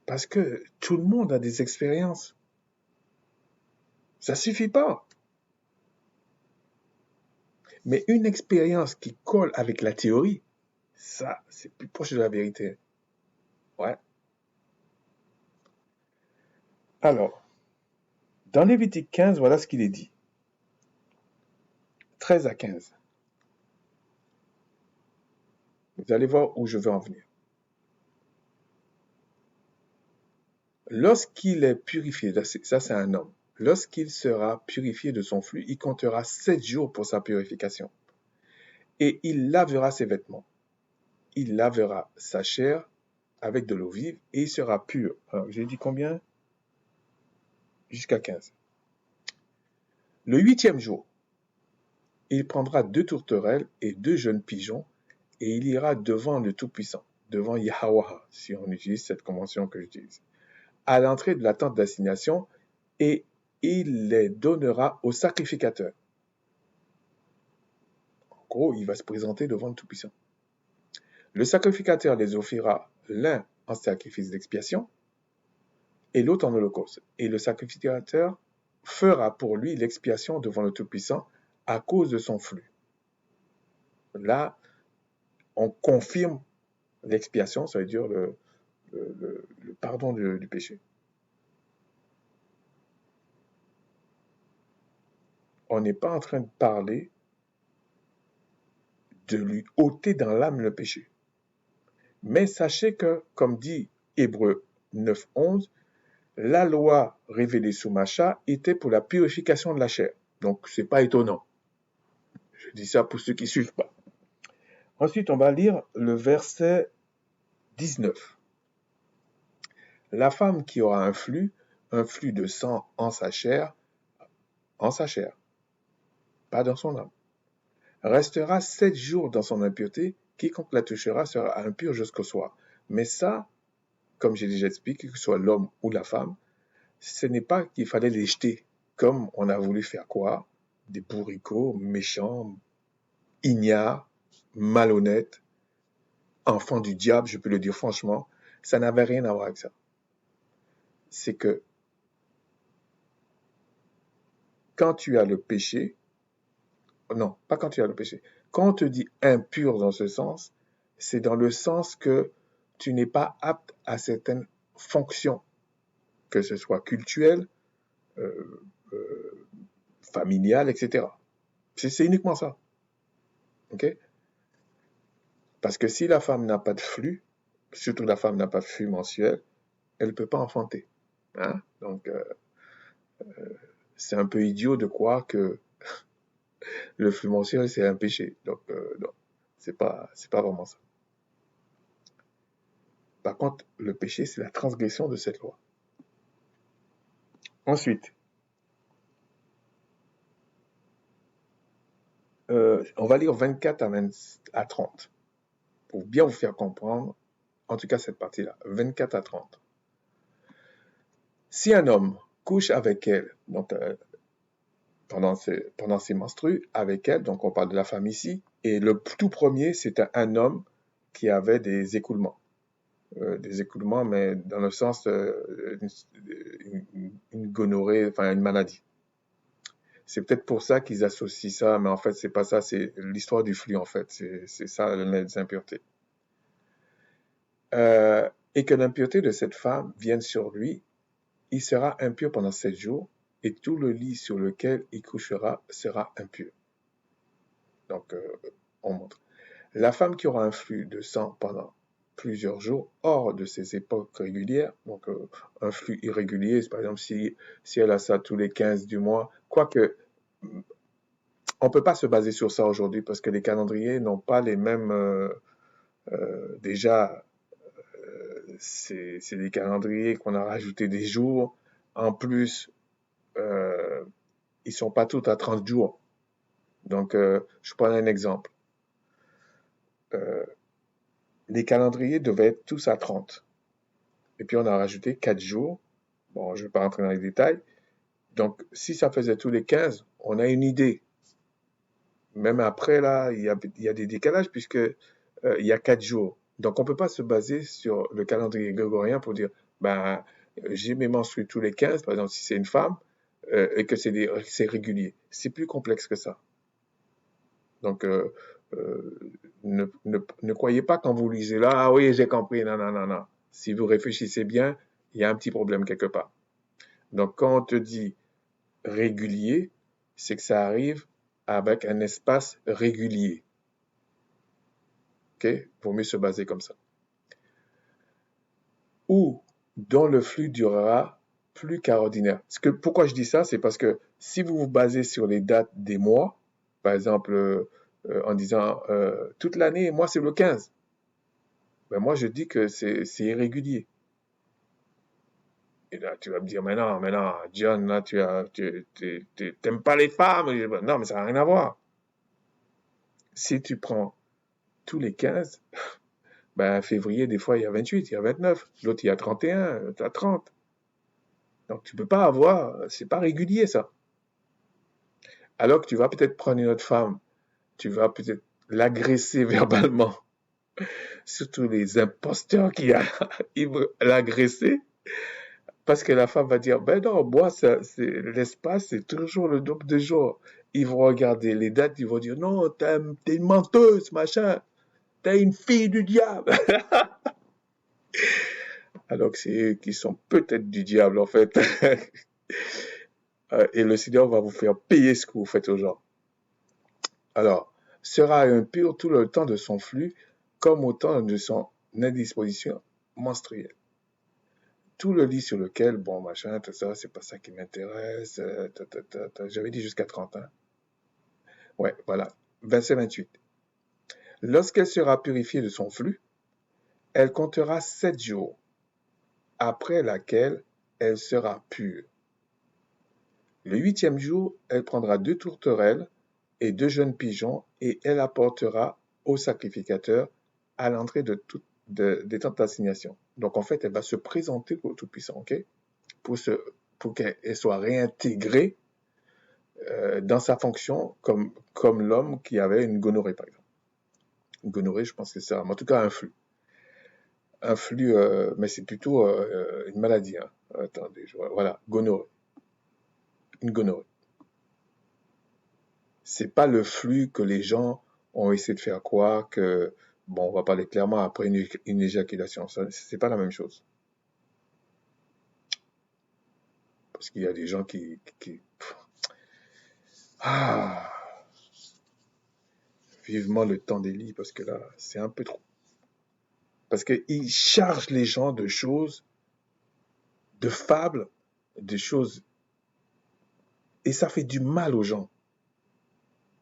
Parce que tout le monde a des expériences. Ça suffit pas. Mais une expérience qui colle avec la théorie, ça, c'est plus proche de la vérité. Ouais. Alors, dans Lévitique 15, voilà ce qu'il est dit. 13 à 15. Vous allez voir où je veux en venir. Lorsqu'il est purifié, ça c'est un homme, lorsqu'il sera purifié de son flux, il comptera 7 jours pour sa purification. Et il lavera ses vêtements. Il lavera sa chair avec de l'eau vive et il sera pur. Alors, j'ai dit combien? Jusqu'à 15. Le 8e jour, il prendra 2 tourterelles et 2 jeunes pigeons et il ira devant le Tout-Puissant, devant Yahweh, si on utilise cette convention que j'utilise, à l'entrée de la tente d'assignation et il les donnera au sacrificateur. En gros, il va se présenter devant le Tout-Puissant. Le sacrificateur les offrira l'un en sacrifice d'expiation et l'autre en holocauste. Et le sacrificateur fera pour lui l'expiation devant le Tout-Puissant à cause de son flux. Là, on confirme l'expiation, ça veut dire le pardon du péché. On n'est pas en train de parler de lui ôter dans l'âme le péché. Mais sachez que, comme dit Hébreux 9:11, la loi révélée sous Macha était pour la purification de la chair. Donc, c'est pas étonnant. Je dis ça pour ceux qui suivent pas. Ensuite, on va lire le verset 19. La femme qui aura un flux de sang en sa chair, pas dans son âme, restera 7 jours dans son impureté, quiconque la touchera sera impur jusqu'au soir. Mais ça, comme j'ai déjà expliqué, que ce soit l'homme ou la femme, ce n'est pas qu'il fallait les jeter, comme on a voulu faire croire, des bourricots, méchants, ignares, malhonnêtes, enfants du diable, je peux le dire franchement, ça n'avait rien à voir avec ça. C'est que quand tu as le péché, non, pas quand tu as le péché, quand on te dit impur dans ce sens, c'est dans le sens que tu n'es pas apte à certaines fonctions, que ce soit culturelles, euh, familiales, etc. C'est uniquement ça. Ok? Parce que si la femme n'a pas de flux, surtout la femme n'a pas de flux mensuel, elle ne peut pas enfanter. Hein? Donc, c'est un peu idiot de croire que le flux mensuel, c'est un péché. Donc, non, c'est pas vraiment ça. Par contre, le péché, c'est la transgression de cette loi. Ensuite, on va lire 24 à 30 pour bien vous faire comprendre, en tout cas cette partie-là, 24 à 30. Si un homme couche avec elle, donc pendant ses menstrues, avec elle, donc on parle de la femme ici, et le tout premier, c'était un homme qui avait des écoulements. Des écoulements, mais dans le sens une gonorrhée, enfin une maladie. C'est peut-être pour ça qu'ils associent ça, mais en fait, c'est pas ça, c'est l'histoire du flux, en fait. C'est ça, les impuretés. Et que l'impureté de cette femme vienne sur lui, il sera impur pendant 7 jours, et tout le lit sur lequel il couchera sera impur. Donc, on montre. La femme qui aura un flux de sang pendant plusieurs jours hors de ses époques régulières, donc un flux irrégulier, par exemple si elle a ça tous les 15 du mois, quoique on peut pas se baser sur ça aujourd'hui parce que les calendriers n'ont pas les mêmes... déjà, c'est des calendriers qu'on a rajouté des jours. En plus, euh, ils sont pas tous à 30 jours. Donc, je prends un exemple. Euh, les calendriers devaient être tous à 30. Et puis, on a rajouté 4 jours. Bon, je ne vais pas rentrer dans les détails. Donc, si ça faisait tous les 15, on a une idée. Même après, là, il y a des décalages puisque il y a 4 jours. Donc, on ne peut pas se baser sur le calendrier grégorien pour dire, ben, j'ai mes menstrues tous les 15, par exemple, si c'est une femme, et que c'est régulier. C'est plus complexe que ça. Donc, ne croyez pas quand vous lisez là, ah oui, j'ai compris, non, non, non, non. Si vous réfléchissez bien, il y a un petit problème quelque part. Donc, quand on te dit régulier, c'est que ça arrive avec un espace régulier. OK? Vaut mieux se baser comme ça. Ou dont le flux durera plus qu'à ordinaire. Pourquoi je dis ça? C'est parce que si vous vous basez sur les dates des mois, par exemple, en disant toute l'année, moi c'est le 15, ben moi je dis que c'est irrégulier. Et là, tu vas me dire, mais non, John, là, t'aimes pas les femmes. Non, mais ça n'a rien à voir. Si tu prends tous les 15, ben, février, des fois, il y a 28, il y a 29. L'autre, il y a 31, tu as 30. Donc, tu peux pas avoir, c'est pas régulier, ça. Alors que tu vas peut-être prendre une autre femme, tu vas peut-être l'agresser verbalement. Surtout les imposteurs ils vont l'agresser. Parce que la femme va dire, ben non, moi, l'espace, c'est toujours le double de jours. Ils vont regarder les dates, ils vont dire, non, t'es une menteuse, machin. T'es une fille du diable. Alors que c'est eux qui sont peut-être du diable, en fait. Et le Seigneur va vous faire payer ce que vous faites aux gens. Alors, sera impur tout le temps de son flux, comme au temps de son indisposition menstruelle. Tout le lit sur lequel, bon, machin, tout ça, c'est pas ça qui m'intéresse. J'avais dit jusqu'à 30 ans. Ouais, voilà. Verset 28. Lorsqu'elle sera purifiée de son flux, elle comptera 7 jours, après laquelle elle sera pure. Le 8e jour, elle prendra 2 tourterelles et 2 jeunes pigeons, et elle apportera au sacrificateur à l'entrée des tentes d'assignation. Donc, en fait, elle va se présenter au Tout-Puissant, ok? Pour qu'elle soit réintégrée dans sa fonction comme l'homme qui avait une gonorrhée, par exemple. Une gonorrhée, je pense que c'est ça. En tout cas, un flux. Un flux, mais c'est plutôt une maladie. Hein. Attendez, voilà, gonorrhée. Une gonorrhée. C'est pas le flux que les gens ont essayé de faire croire que, bon, on va parler clairement après une éjaculation. C'est pas la même chose. Parce qu'il y a des gens ah, vivement le temps des lits, parce que là, c'est un peu trop. Parce qu'ils chargent les gens de choses, de fables, de choses, et ça fait du mal aux gens.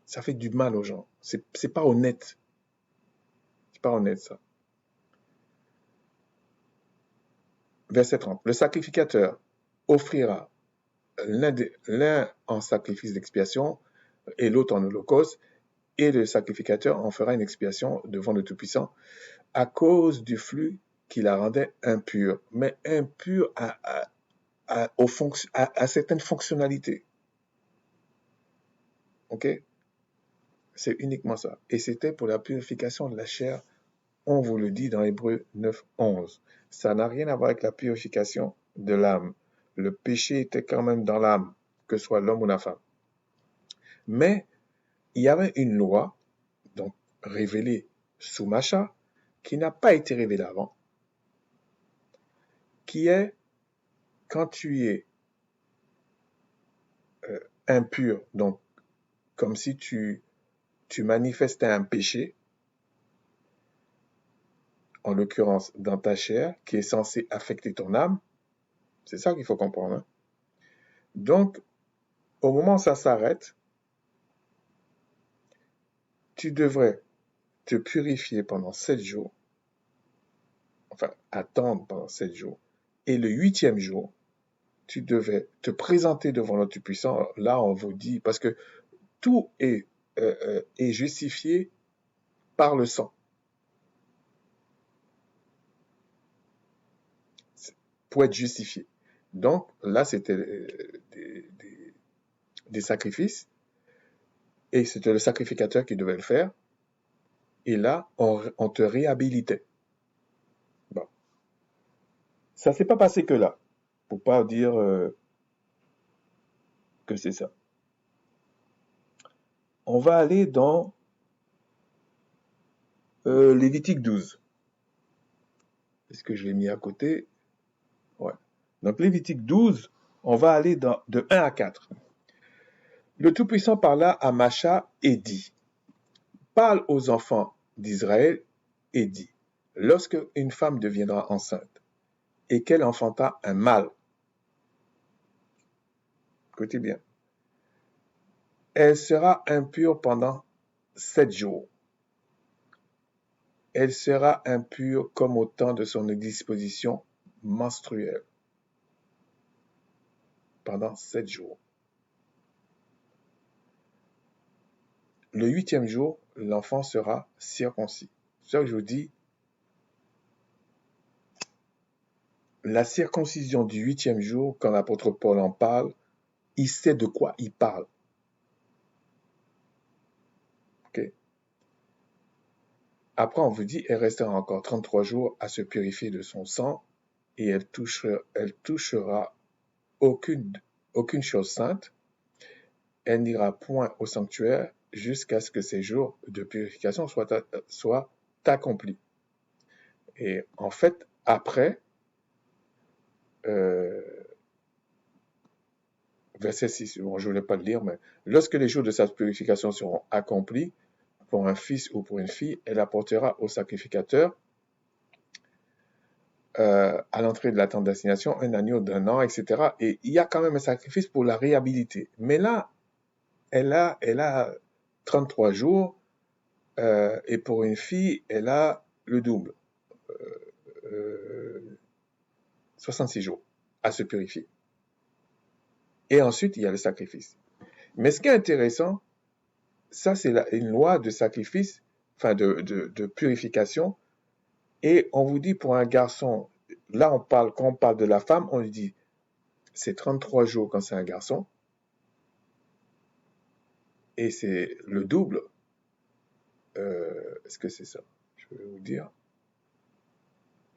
Ça fait du mal aux gens. C'est pas honnête. C'est pas honnête, ça. Verset 30. Le sacrificateur offrira l'un en sacrifice d'expiation et l'autre en holocauste, et le sacrificateur en fera une expiation devant le Tout-Puissant à cause du flux qui la rendait impure, mais impure à certaines fonctionnalités. Ok? C'est uniquement ça. Et c'était pour la purification de la chair. On vous le dit dans Hébreux 9, 11. Ça n'a rien à voir avec la purification de l'âme. Le péché était quand même dans l'âme, que ce soit l'homme ou la femme. Mais il y avait une loi, donc révélée sous Macha, qui n'a pas été révélée avant, qui est quand tu es impur, donc comme si tu manifestais un péché, en l'occurrence dans ta chair, qui est censé affecter ton âme. C'est ça qu'il faut comprendre. Hein? Donc, au moment où ça s'arrête, tu devrais te purifier pendant 7 jours, enfin attendre pendant 7 jours, et le 8e jour, tu devais te présenter devant le Tout-Puissant. Là, on vous dit, parce que tout est justifié par le sang. Pour être justifié. Donc, là, c'était des sacrifices, et c'était le sacrificateur qui devait le faire, et là, on te réhabilitait. Bon. Ça s'est pas passé que là, pour pas dire que c'est ça. On va aller dans Lévitique 12. Est-ce que je l'ai mis à côté? Ouais. Donc, Lévitique 12, on va aller de 1 à 4. Le Tout-Puissant parla à Macha et dit, parle aux enfants d'Israël et dit, lorsque une femme deviendra enceinte et qu'elle enfanta un mâle, écoutez bien, elle sera impure pendant 7 jours. Elle sera impure comme au temps de son indisposition menstruelle. Pendant 7 jours. Le 8e jour, l'enfant sera circoncis. C'est ça que je vous dis, la circoncision du 8e jour, quand l'apôtre Paul en parle, il sait de quoi il parle. Okay. Après, on vous dit, elle restera encore 33 jours à se purifier de son sang et elle touchera aucune chose sainte. Elle n'ira point au sanctuaire jusqu'à ce que ses jours de purification soient accomplis. Et en fait, après, verset 6, bon, je ne voulais pas le lire, mais lorsque les jours de sa purification seront accomplis, pour un fils ou pour une fille, elle apportera au sacrificateur à l'entrée de la tente d'assignation un agneau d'1 an, etc. Et il y a quand même un sacrifice pour la réhabiliter. Mais là, elle a 33 jours et pour une fille, elle a le double, 66 jours à se purifier. Et ensuite, il y a le sacrifice. Mais ce qui est intéressant, ça c'est une loi de sacrifice, enfin de purification. Et on vous dit pour un garçon, là quand on parle de la femme, on lui dit c'est 33 jours quand c'est un garçon. Et c'est le double. Est-ce que c'est ça? Je vais vous dire.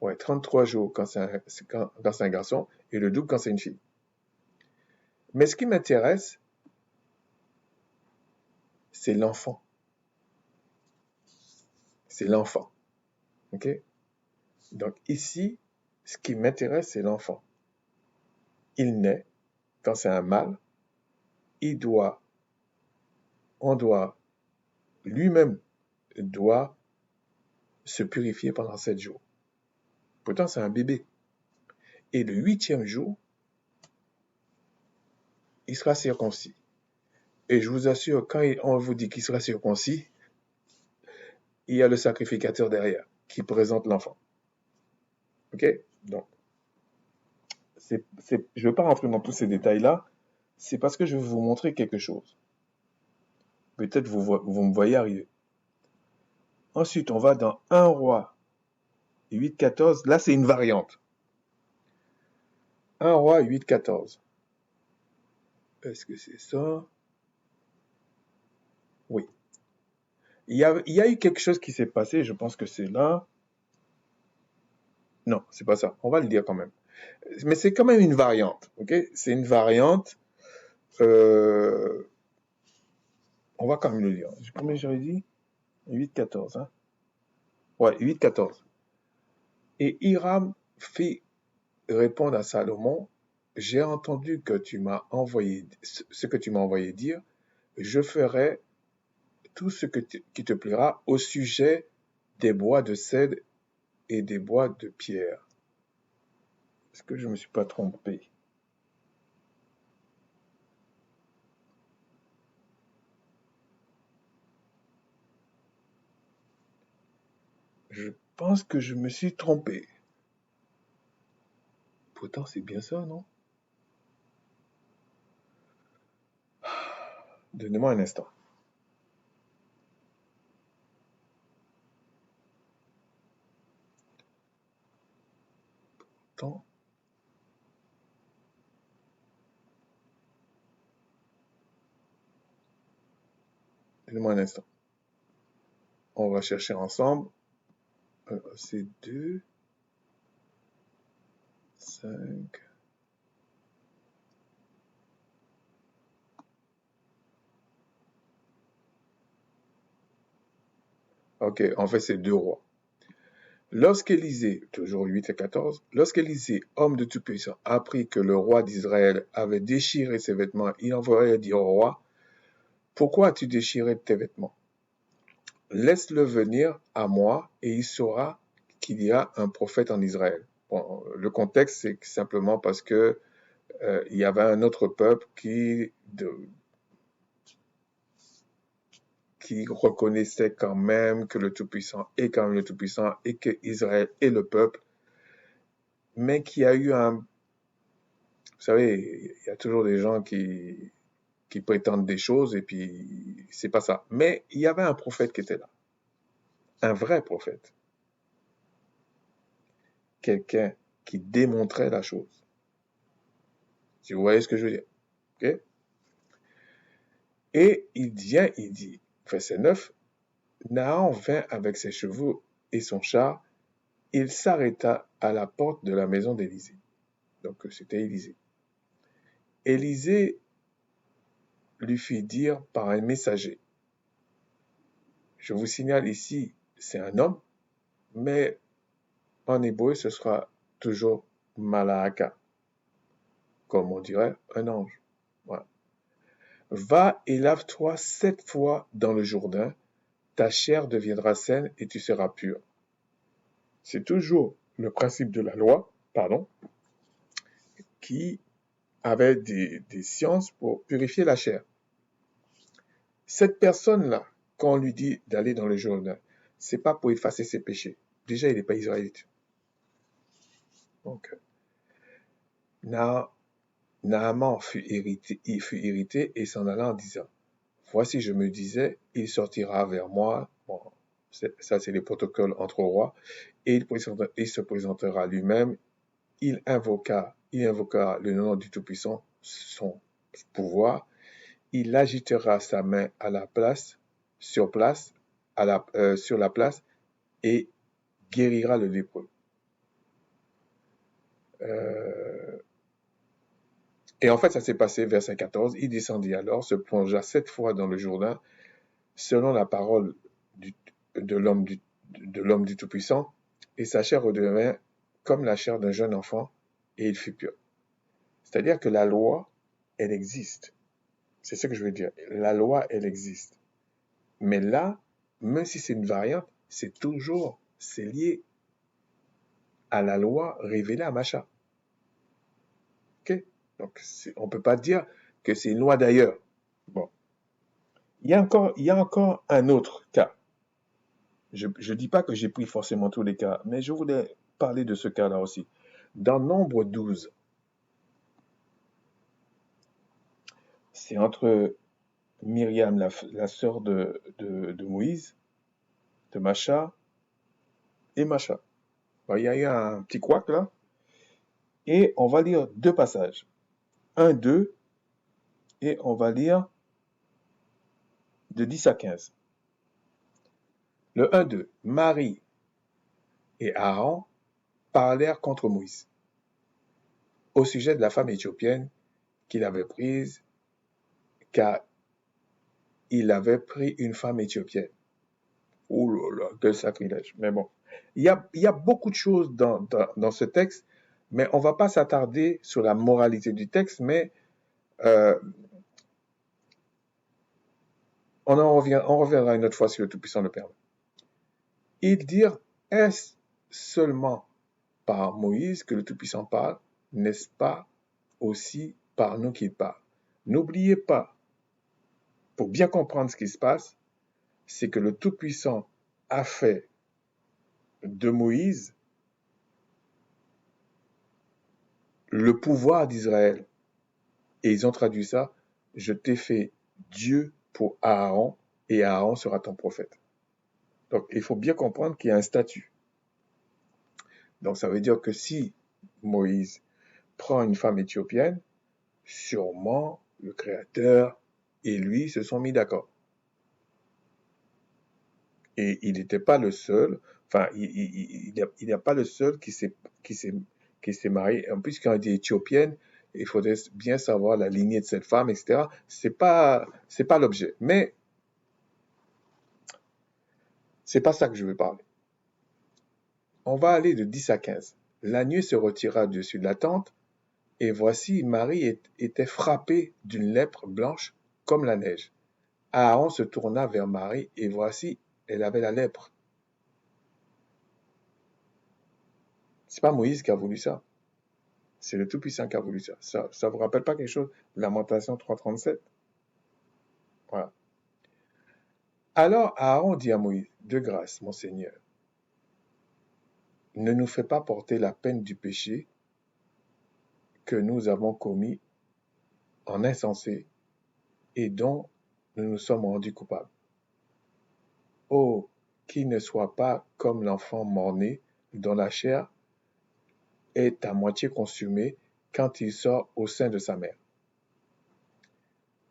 Ouais, 33 jours quand c'est un garçon et le double quand c'est une fille. Mais ce qui m'intéresse, c'est l'enfant. C'est l'enfant. OK? Donc ici, ce qui m'intéresse, c'est l'enfant. Il naît, quand c'est un mâle, lui-même doit se purifier pendant 7 jours. Pourtant, c'est un bébé. Et le 8e jour, il sera circoncis. Et je vous assure, quand on vous dit qu'il sera circoncis, il y a le sacrificateur derrière qui présente l'enfant. OK? Donc, je ne veux pas rentrer dans tous ces détails-là. C'est parce que je veux vous montrer quelque chose. Peut-être vous me voyez arriver. Ensuite, on va dans 1 Roi 8,14. Là, c'est une variante. 1 Roi 8,14. Est-ce que c'est ça? Oui. Il y a eu quelque chose qui s'est passé, je pense que c'est là. Non, c'est pas ça. On va le dire quand même. Mais c'est quand même une variante, ok? C'est une variante. On va quand même le lire. Combien j'avais dit? 8,14, hein? Ouais, 8,14. Et Hiram fit répondre à Salomon, j'ai entendu que ce que tu m'as envoyé dire, je ferai tout ce qui te plaira au sujet des bois de cèdre et des bois de pierre. Est-ce que je ne me suis pas trompé? Je pense que je me suis trompé. Pourtant, c'est bien ça, non? Donnez-moi un instant. Attends, donnez-moi un instant. On va chercher ensemble. C'est 2, 5. Ok, en fait, c'est 2 rois. Lorsqu'Élisée, toujours 8 et 14, lorsqu'Élisée, homme de Tout-Puissant, apprit que le roi d'Israël avait déchiré ses vêtements, il envoya dire au roi, pourquoi as-tu déchiré tes vêtements? Laisse-le venir à moi et il saura qu'il y a un prophète en Israël. Bon, le contexte, c'est simplement parce que il y avait un autre peuple qui reconnaissait quand même que le Tout-Puissant est quand même le Tout-Puissant et que Israël est le peuple, mais qui a eu un... Vous savez, il y a toujours des gens qui prétendent des choses et puis c'est pas ça. Mais il y avait un prophète qui était là, un vrai prophète, quelqu'un qui démontrait la chose. Si vous voyez ce que je veux dire. Okay? Et il vient, il dit, verset 9, Naaman vint avec ses chevaux et son char, il s'arrêta à la porte de la maison d'Élisée. Donc c'était Élisée. Élisée lui fit dire par un messager, je vous signale ici, c'est un homme, mais en hébreu ce sera toujours Malaaka, comme on dirait un ange. Voilà. Va et lave-toi 7 fois dans le Jourdain, ta chair deviendra saine et tu seras pur. C'est toujours le principe de la loi, qui avait des sciences pour purifier la chair. Cette personne-là, quand on lui dit d'aller dans le Jourdain, c'est pas pour effacer ses péchés. Déjà, il n'est pas israélite. Donc, Naaman fut irrité et s'en alla en disant, voici, je me disais, il sortira vers moi. Bon, ça, c'est les protocoles entre rois. Et il se présentera lui-même. Il invoqua le nom du Tout-Puissant, son pouvoir. Il agitera sa main à la place, sur la place, et guérira le lépreux. Et en fait, ça s'est passé, verset 14. Il descendit alors, se plongea 7 fois dans le Jourdain, selon la parole de l'homme du Tout-Puissant, et sa chair redevint comme la chair d'un jeune enfant, et il fut pur. C'est-à-dire que la loi, elle existe. C'est ce que je veux dire. La loi, elle existe. Mais là, même si c'est une variante, c'est lié à la loi révélée à Macha. Ok? Donc, on ne peut pas dire que c'est une loi d'ailleurs. Bon. Il y a encore un autre cas. Je ne dis pas que j'ai pris forcément tous les cas, mais je voulais parler de ce cas-là aussi. Dans Nombre 12, c'est entre Myriam, la sœur de Moïse, de Macha, et Macha. Il y a eu un petit couac là, et on va lire 2 passages. 1, 2, et on va lire de 10 à 15. Le 1, 2. Marie et Aaron parlèrent contre Moïse au sujet de la femme éthiopienne qu'il avait prise, car il avait pris une femme éthiopienne. Oh là là, quel sacrilège. Mais bon, il y a beaucoup de choses dans ce texte, mais on ne va pas s'attarder sur la moralité du texte, mais euh, on reviendra une autre fois si le Tout-Puissant le permet. Ils dirent, est-ce seulement par Moïse que le Tout-Puissant parle, n'est-ce pas aussi par nous qu'il parle? N'oubliez pas, pour bien comprendre ce qui se passe, c'est que le Tout-Puissant a fait de Moïse le pouvoir d'Israël. Et ils ont traduit ça, je t'ai fait Dieu pour Aaron, et Aaron sera ton prophète. Donc, il faut bien comprendre qu'il y a un statut. Donc, ça veut dire que si Moïse prend une femme éthiopienne, sûrement le Créateur et lui se sont mis d'accord. Et il n'était pas le seul, enfin, il n'est pas le seul qui s'est marié. En plus, quand il dit éthiopienne, il faudrait bien savoir la lignée de cette femme, etc. C'est pas l'objet. Mais c'est pas ça que je veux parler. On va aller de 10 à 15. La nuit se retira dessus de la tente, et voici Marie était frappée d'une lèpre blanche comme la neige. Aaron se tourna vers Marie, et voici, elle avait la lèpre. C'est pas Moïse qui a voulu ça. C'est le Tout-Puissant qui a voulu ça. Ça vous rappelle pas quelque chose? Lamentation 3.37. Voilà. Alors Aaron dit à Moïse, de grâce, mon Seigneur, ne nous fais pas porter la peine du péché que nous avons commis en insensé et dont nous nous sommes rendus coupables. Oh, qu'il ne soit pas comme l'enfant mort-né dont la chair est à moitié consumée quand il sort au sein de sa mère.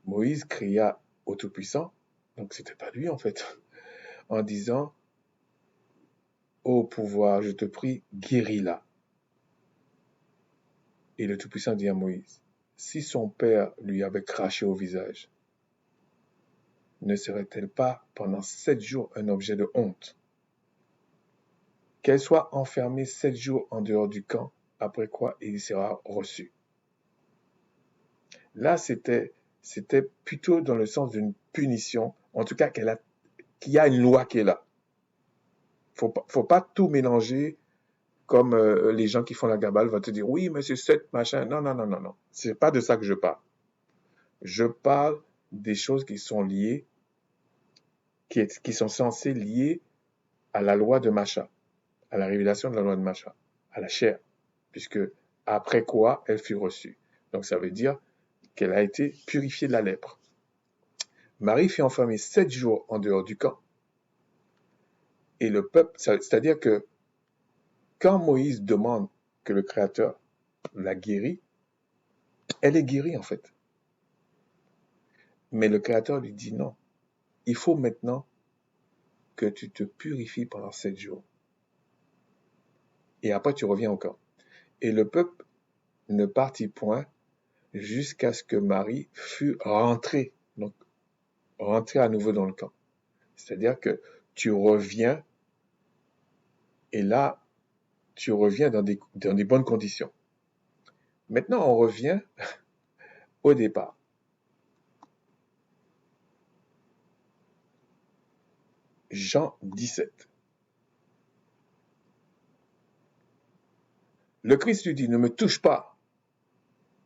Moïse cria au Tout-Puissant, donc c'était pas lui en fait, en disant, ô pouvoir, je te prie, guéris-la. Et le Tout-Puissant dit à Moïse, si son père lui avait craché au visage, ne serait-elle pas pendant 7 jours un objet de honte? Qu'elle soit enfermée 7 jours en dehors du camp, après quoi il sera reçu. Là, c'était plutôt dans le sens d'une punition, en tout cas qu'il y a une loi qui est là. Faut pas tout mélanger comme les gens qui font la gabale vont te dire oui, mais c'est 7 machin. Non, non, non, non, non. C'est pas de ça que je parle. Je parle des choses qui sont liées, qui sont censées liées à la loi de Macha, à la révélation de la loi de Macha, à la chair, puisque après quoi elle fut reçue. Donc ça veut dire qu'elle a été purifiée de la lèpre. Marie fut enfermée 7 jours en dehors du camp. Et le peuple, c'est-à-dire que quand Moïse demande que le Créateur la guérit, elle est guérie en fait. Mais le Créateur lui dit non. Il faut maintenant que tu te purifies pendant 7 jours. Et après tu reviens au camp. Et le peuple ne partit point jusqu'à ce que Marie fût rentrée. Donc, rentrée à nouveau dans le camp. C'est-à-dire que tu reviens et là, tu reviens dans des bonnes conditions. Maintenant, on revient au départ. Jean 17. Le Christ lui dit, ne me touche pas.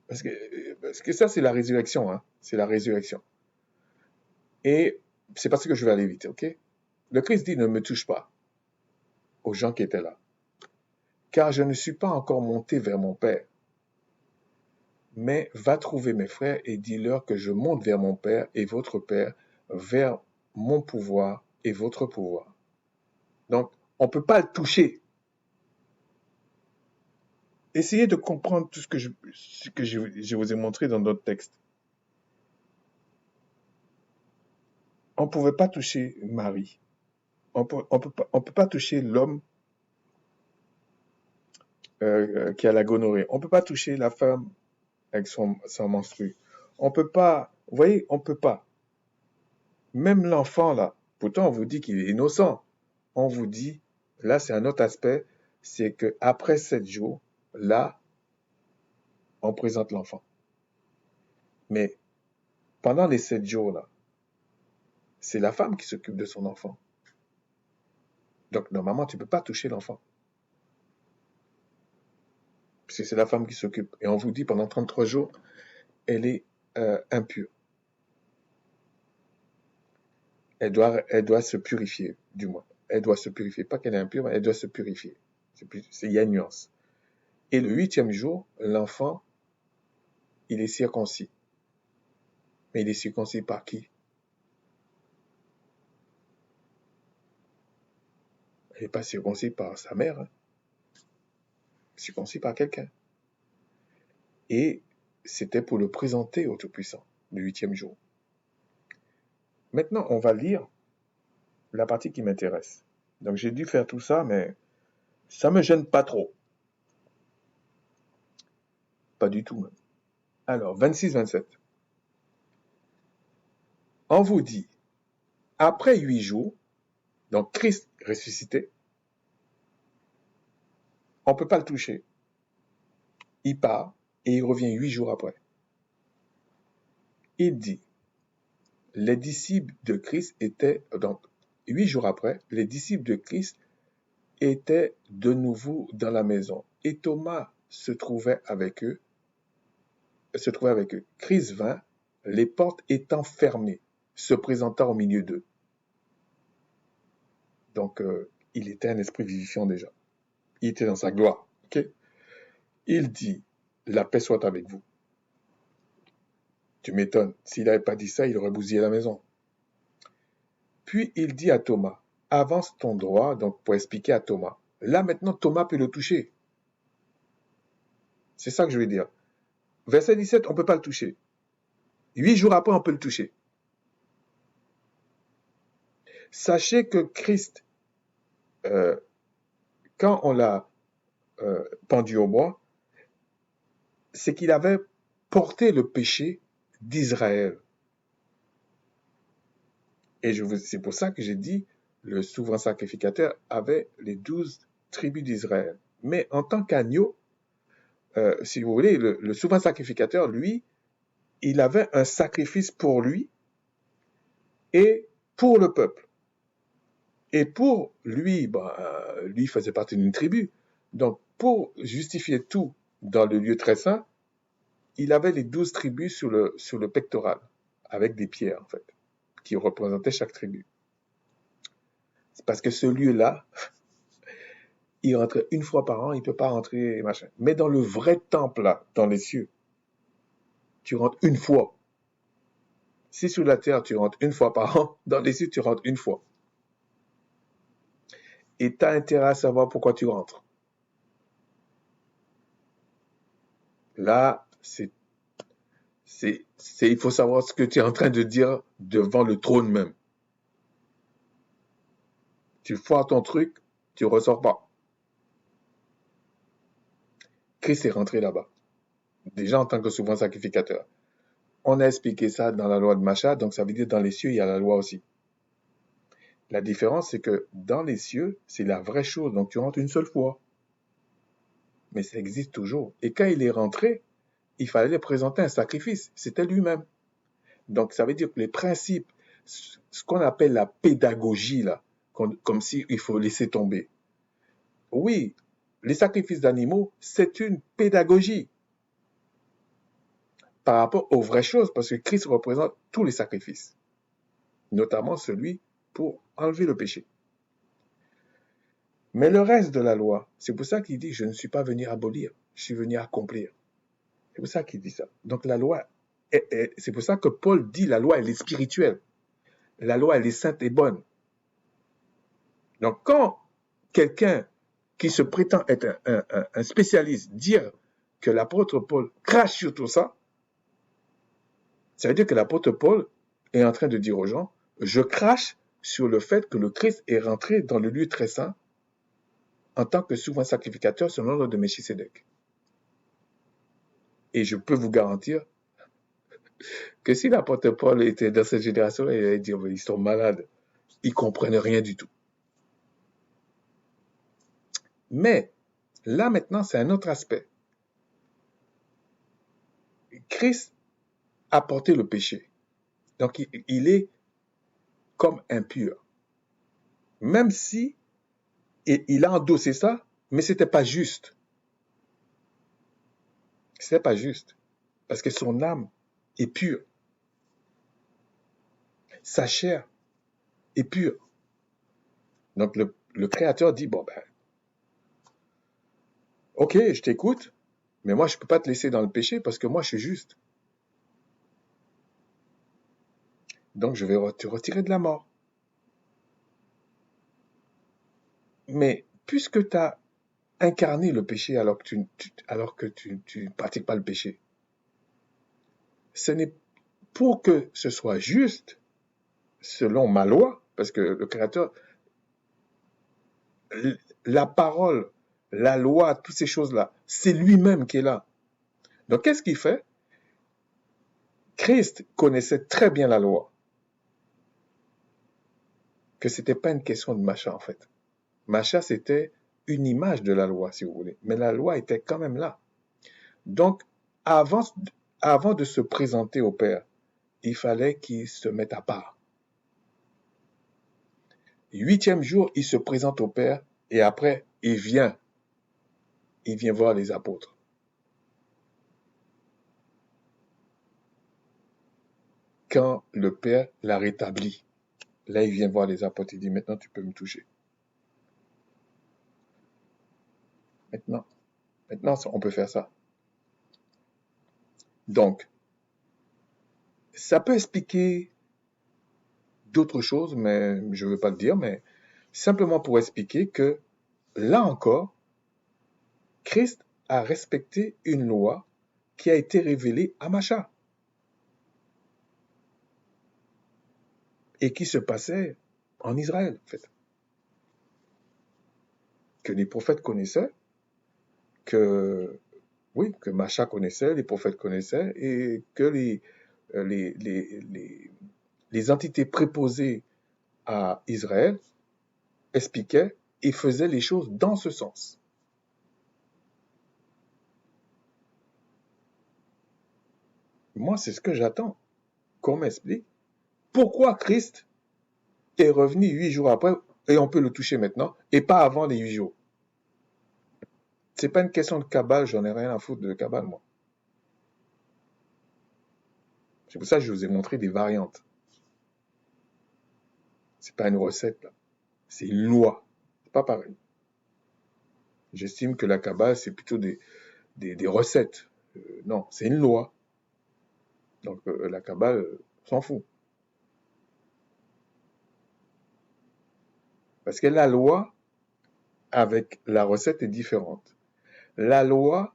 Parce que ça, c'est la résurrection. Hein? C'est la résurrection. Et c'est parce que je vais aller vite, ok? Le Christ dit, ne me touche pas aux gens qui étaient là. Car je ne suis pas encore monté vers mon Père. Mais va trouver mes frères et dis-leur que je monte vers mon Père et votre Père, vers mon pouvoir et votre pouvoir. Donc, on ne peut pas le toucher. Essayez de comprendre tout ce que je vous ai montré dans d'autres textes. On ne pouvait pas toucher Marie. On peut pas toucher l'homme qui a la gonorrhée. On ne peut pas toucher la femme avec son menstru. On peut pas, vous voyez, on peut pas. Même l'enfant là, pourtant on vous dit qu'il est innocent. On vous dit, là c'est un autre aspect, c'est que après 7 jours, là, on présente l'enfant. Mais pendant les 7 jours là, c'est la femme qui s'occupe de son enfant. Donc normalement, tu ne peux pas toucher l'enfant. Parce que c'est la femme qui s'occupe. Et on vous dit pendant 33 jours, elle est impure. Elle doit se purifier, du moins. elle doit se purifier. Pas qu'elle est impure, mais elle doit se purifier. Il y a une nuance. Et le 8e jour, l'enfant, il est circoncis. Mais il est circoncis par qui? Il n'est pas circoncis par sa mère, hein. Circoncis par quelqu'un. Et c'était pour le présenter au Tout-Puissant, le 8e jour. Maintenant, on va lire la partie qui m'intéresse. Donc, j'ai dû faire tout ça, mais ça me gêne pas trop. Pas du tout, même. Alors, 26-27. On vous dit, après 8 jours, donc Christ ressuscité, on ne peut pas le toucher. Il part et il revient 8 jours après. Il dit, les disciples de Christ étaient, donc 8 jours après, les disciples de Christ étaient de nouveau dans la maison. Et Thomas se trouvait avec eux. Christ vint, les portes étant fermées, se présentant au milieu d'eux. Donc, il était un esprit vivifiant déjà. Il était dans sa gloire. Okay? Il dit, la paix soit avec vous. Tu m'étonnes. S'il n'avait pas dit ça, il aurait bousillé la maison. Puis il dit à Thomas, avance ton droit, donc pour expliquer à Thomas. Là maintenant, Thomas peut le toucher. C'est ça que je veux dire. Verset 17, on ne peut pas le toucher. 8 jours après, on peut le toucher. Sachez que Christ, quand on l'a pendu au bois, c'est qu'il avait porté le péché d'Israël. Et c'est pour ça que j'ai dit, le souverain sacrificateur avait les 12 tribus d'Israël. Mais en tant qu'agneau, si vous voulez, le souverain sacrificateur, lui, il avait un sacrifice pour lui et pour le peuple. Et pour lui, lui faisait partie d'une tribu. Donc, pour justifier tout dans le lieu très saint, il avait les 12 tribus sur le pectoral, avec des pierres, en fait, qui représentaient chaque tribu. C'est parce que ce lieu-là, il rentrait une fois par an, il ne peut pas rentrer, machin. Mais dans le vrai temple, là, dans les cieux, tu rentres une fois. Si sur la terre, tu rentres une fois par an, dans les cieux, tu rentres une fois. Et tu as intérêt à savoir pourquoi tu rentres. Là, il faut savoir ce que tu es en train de dire devant le trône même. Tu foires ton truc, tu ne ressors pas. Christ est rentré là-bas, déjà en tant que souverain sacrificateur. On a expliqué ça dans la loi de Macha, donc ça veut dire dans les cieux, il y a la loi aussi. La différence, c'est que dans les cieux, c'est la vraie chose, donc tu rentres une seule fois. Mais ça existe toujours. Et quand il est rentré, il fallait présenter un sacrifice, c'était lui-même. Donc ça veut dire que les principes, ce qu'on appelle la pédagogie, là, comme si il faut laisser tomber. Oui, les sacrifices d'animaux, c'est une pédagogie par rapport aux vraies choses, parce que Christ représente tous les sacrifices, notamment celui pour enlever le péché. Mais le reste de la loi, c'est pour ça qu'il dit, je ne suis pas venu abolir, je suis venu accomplir. C'est pour ça qu'il dit ça. Donc la loi, c'est pour ça que Paul dit, la loi, elle est spirituelle. La loi, elle est sainte et bonne. Donc quand quelqu'un qui se prétend être un spécialiste dire que l'apôtre Paul crache sur tout ça, ça veut dire que l'apôtre Paul est en train de dire aux gens, je crache sur le fait que le Christ est rentré dans le lieu très saint en tant que souverain sacrificateur selon l'ordre de Melchisédek. Et je peux vous garantir que si l'apôtre Paul était dans cette génération-là, il allait dire, ils sont malades, ils ne comprennent rien du tout. Mais là maintenant, c'est un autre aspect. Christ a porté le péché. Donc il est comme impur. Même si il a endossé ça, mais ce n'était pas juste. Ce n'est pas juste. Parce que son âme est pure. Sa chair est pure. Donc le Créateur dit, bon ben, ok, je t'écoute, mais moi je ne peux pas te laisser dans le péché parce que moi je suis juste. Donc je vais te retirer de la mort. Mais puisque tu as incarné le péché alors que tu ne pratiques pas le péché, ce n'est pour que ce soit juste selon ma loi, parce que le Créateur, la parole, la loi, toutes ces choses-là, c'est lui-même qui est là. Donc qu'est-ce qu'il fait? Christ connaissait très bien la loi, que c'était pas une question de Macha en fait. Macha, c'était une image de la loi, si vous voulez. Mais la loi était quand même là. Donc, avant, avant de se présenter au Père, il fallait qu'il se mette à part. 8e jour, il se présente au Père et après, il vient voir les apôtres. Quand le Père l'a rétabli, là, il vient voir les apôtres. Il dit, maintenant, tu peux me toucher. Maintenant, on peut faire ça. Donc, ça peut expliquer d'autres choses, mais je ne veux pas le dire, mais simplement pour expliquer que, là encore, Christ a respecté une loi qui a été révélée à Macha et qui se passait en Israël, en fait. Que les prophètes connaissaient, que Macha connaissait, les prophètes connaissaient, et que les entités préposées à Israël expliquaient et faisaient les choses dans ce sens. Moi, c'est ce que j'attends, qu'on m'explique pourquoi Christ est revenu 8 jours après et on peut le toucher maintenant et pas avant les 8 jours. C'est pas une question de cabale, j'en ai rien à foutre de cabale, moi. C'est pour ça que je vous ai montré des variantes. C'est pas une recette, là. C'est une loi. C'est pas pareil. J'estime que la cabale, c'est plutôt des recettes. Non, c'est une loi. Donc la cabale, s'en fout. Parce que la loi, avec la recette, est différente. La loi,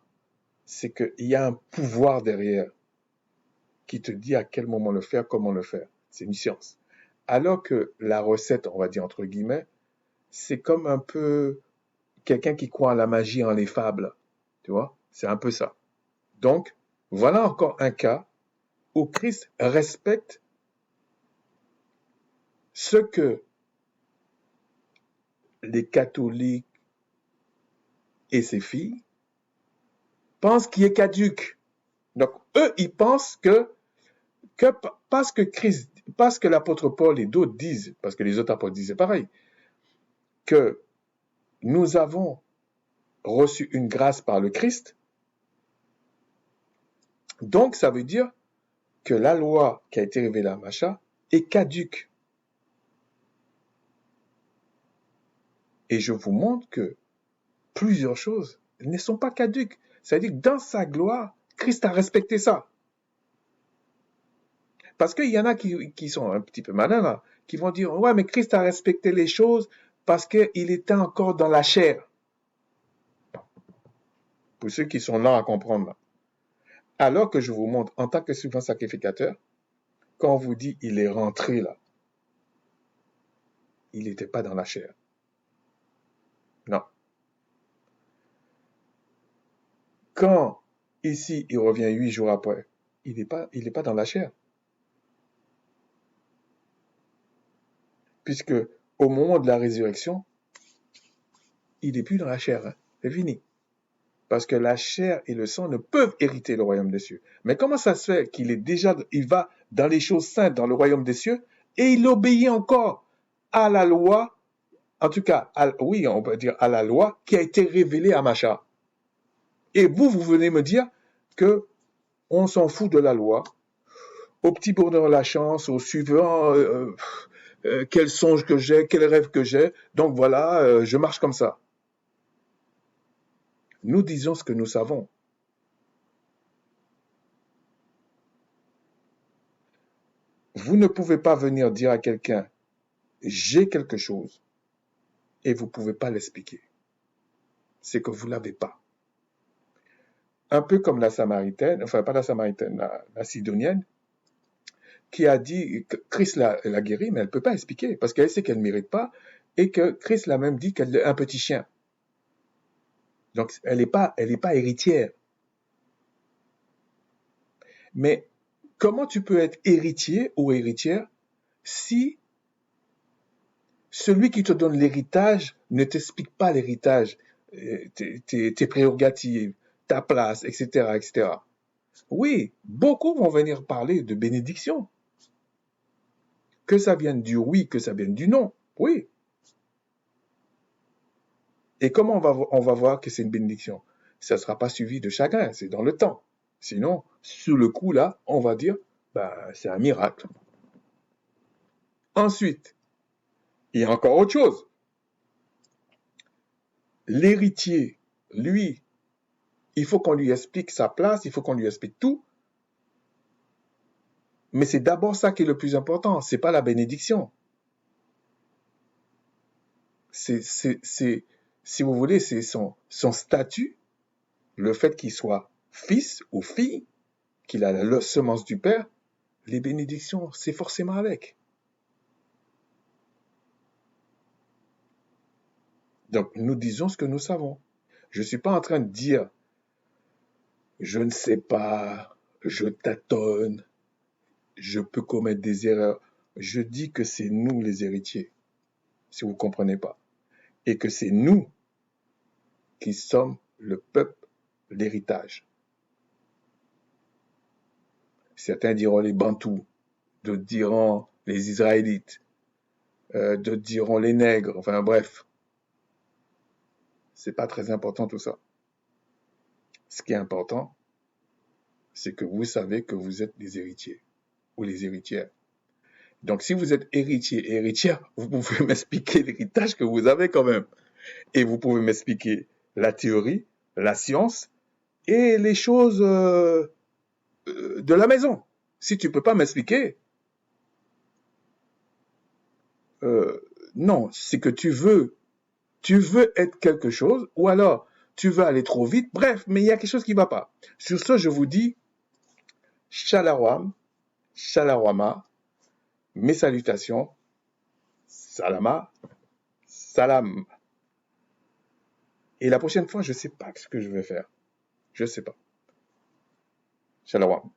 c'est qu'il y a un pouvoir derrière qui te dit à quel moment le faire, comment le faire. C'est une science. Alors que la recette, on va dire entre guillemets, c'est comme un peu quelqu'un qui croit à la magie, en les fables. Tu vois? C'est un peu ça. Donc, voilà encore un cas où Christ respecte ce que les catholiques et ses filles pensent qui est caduque. Donc, eux, ils pensent que parce que l'apôtre Paul et d'autres disent, parce que les autres apôtres disaient pareil, que nous avons reçu une grâce par le Christ, donc ça veut dire que la loi qui a été révélée à Macha est caduque. Et je vous montre que plusieurs choses ne sont pas caduques. C'est-à-dire que dans sa gloire, Christ a respecté ça. Parce qu'il y en a qui sont un petit peu malins là, qui vont dire, ouais, mais Christ a respecté les choses parce qu'il était encore dans la chair. Pour ceux qui sont là à comprendre là. Alors que je vous montre, en tant que souverain sacrificateur, quand on vous dit il est rentré là, il n'était pas dans la chair. Non. Quand ici il revient 8 jours après, il n'est pas dans la chair. Puisque au moment de la résurrection, il n'est plus dans la chair. Hein. C'est fini. Parce que la chair et le sang ne peuvent hériter le royaume des cieux. Mais comment ça se fait il va dans les choses saintes, dans le royaume des cieux, et il obéit encore à la loi, en tout cas, oui, on peut dire à la loi qui a été révélée à Macha. Et vous venez me dire que on s'en fout de la loi, au petit bonheur la chance, au suivant, quel songe que j'ai, quel rêve que j'ai. Donc voilà, je marche comme ça. Nous disons ce que nous savons. Vous ne pouvez pas venir dire à quelqu'un, j'ai quelque chose, et vous ne pouvez pas l'expliquer. C'est que vous ne l'avez pas. Un peu comme la Samaritaine, enfin pas la Samaritaine, la Sidonienne, qui a dit que Christ l'a guérie, mais elle ne peut pas expliquer, parce qu'elle sait qu'elle ne mérite pas, et que Christ l'a même dit qu'elle est un petit chien. Donc elle n'est pas héritière. Mais comment tu peux être héritier ou héritière si celui qui te donne l'héritage ne t'explique pas l'héritage, tes prérogatives, ta place, etc., etc. Oui, beaucoup vont venir parler de bénédiction. Que ça vienne du oui, que ça vienne du non. Oui. Et comment on va voir que c'est une bénédiction? Ça ne sera pas suivi de chagrin, c'est dans le temps. Sinon, sur le coup, là, on va dire, bah, c'est un miracle. Ensuite, il y a encore autre chose. L'héritier, lui, il faut qu'on lui explique sa place, il faut qu'on lui explique tout. Mais c'est d'abord ça qui est le plus important, c'est pas la bénédiction. Si vous voulez, c'est son statut, le fait qu'il soit fils ou fille, qu'il a la semence du Père, les bénédictions, c'est forcément avec. Donc, nous disons ce que nous savons. Je ne suis pas en train de dire, je ne sais pas, je tâtonne, je peux commettre des erreurs. Je dis que c'est nous les héritiers, si vous ne comprenez pas. Et que c'est nous qui sommes le peuple, l'héritage. Certains diront les Bantous, d'autres diront les Israélites, d'autres diront les nègres, enfin bref. C'est pas très important tout ça. Ce qui est important, c'est que vous savez que vous êtes les héritiers ou les héritières. Donc, si vous êtes héritier et héritière, vous pouvez m'expliquer l'héritage que vous avez quand même. Et vous pouvez m'expliquer la théorie, la science et les choses de la maison. Si tu ne peux pas m'expliquer, non, c'est que tu veux être quelque chose ou alors tu veux aller trop vite. Bref, mais il y a quelque chose qui ne va pas. Sur ce, je vous dis Shalawam, Shalawama, mes salutations, Salama, Salam. Et la prochaine fois, je ne sais pas ce que je vais faire. Je ne sais pas. Shalawam.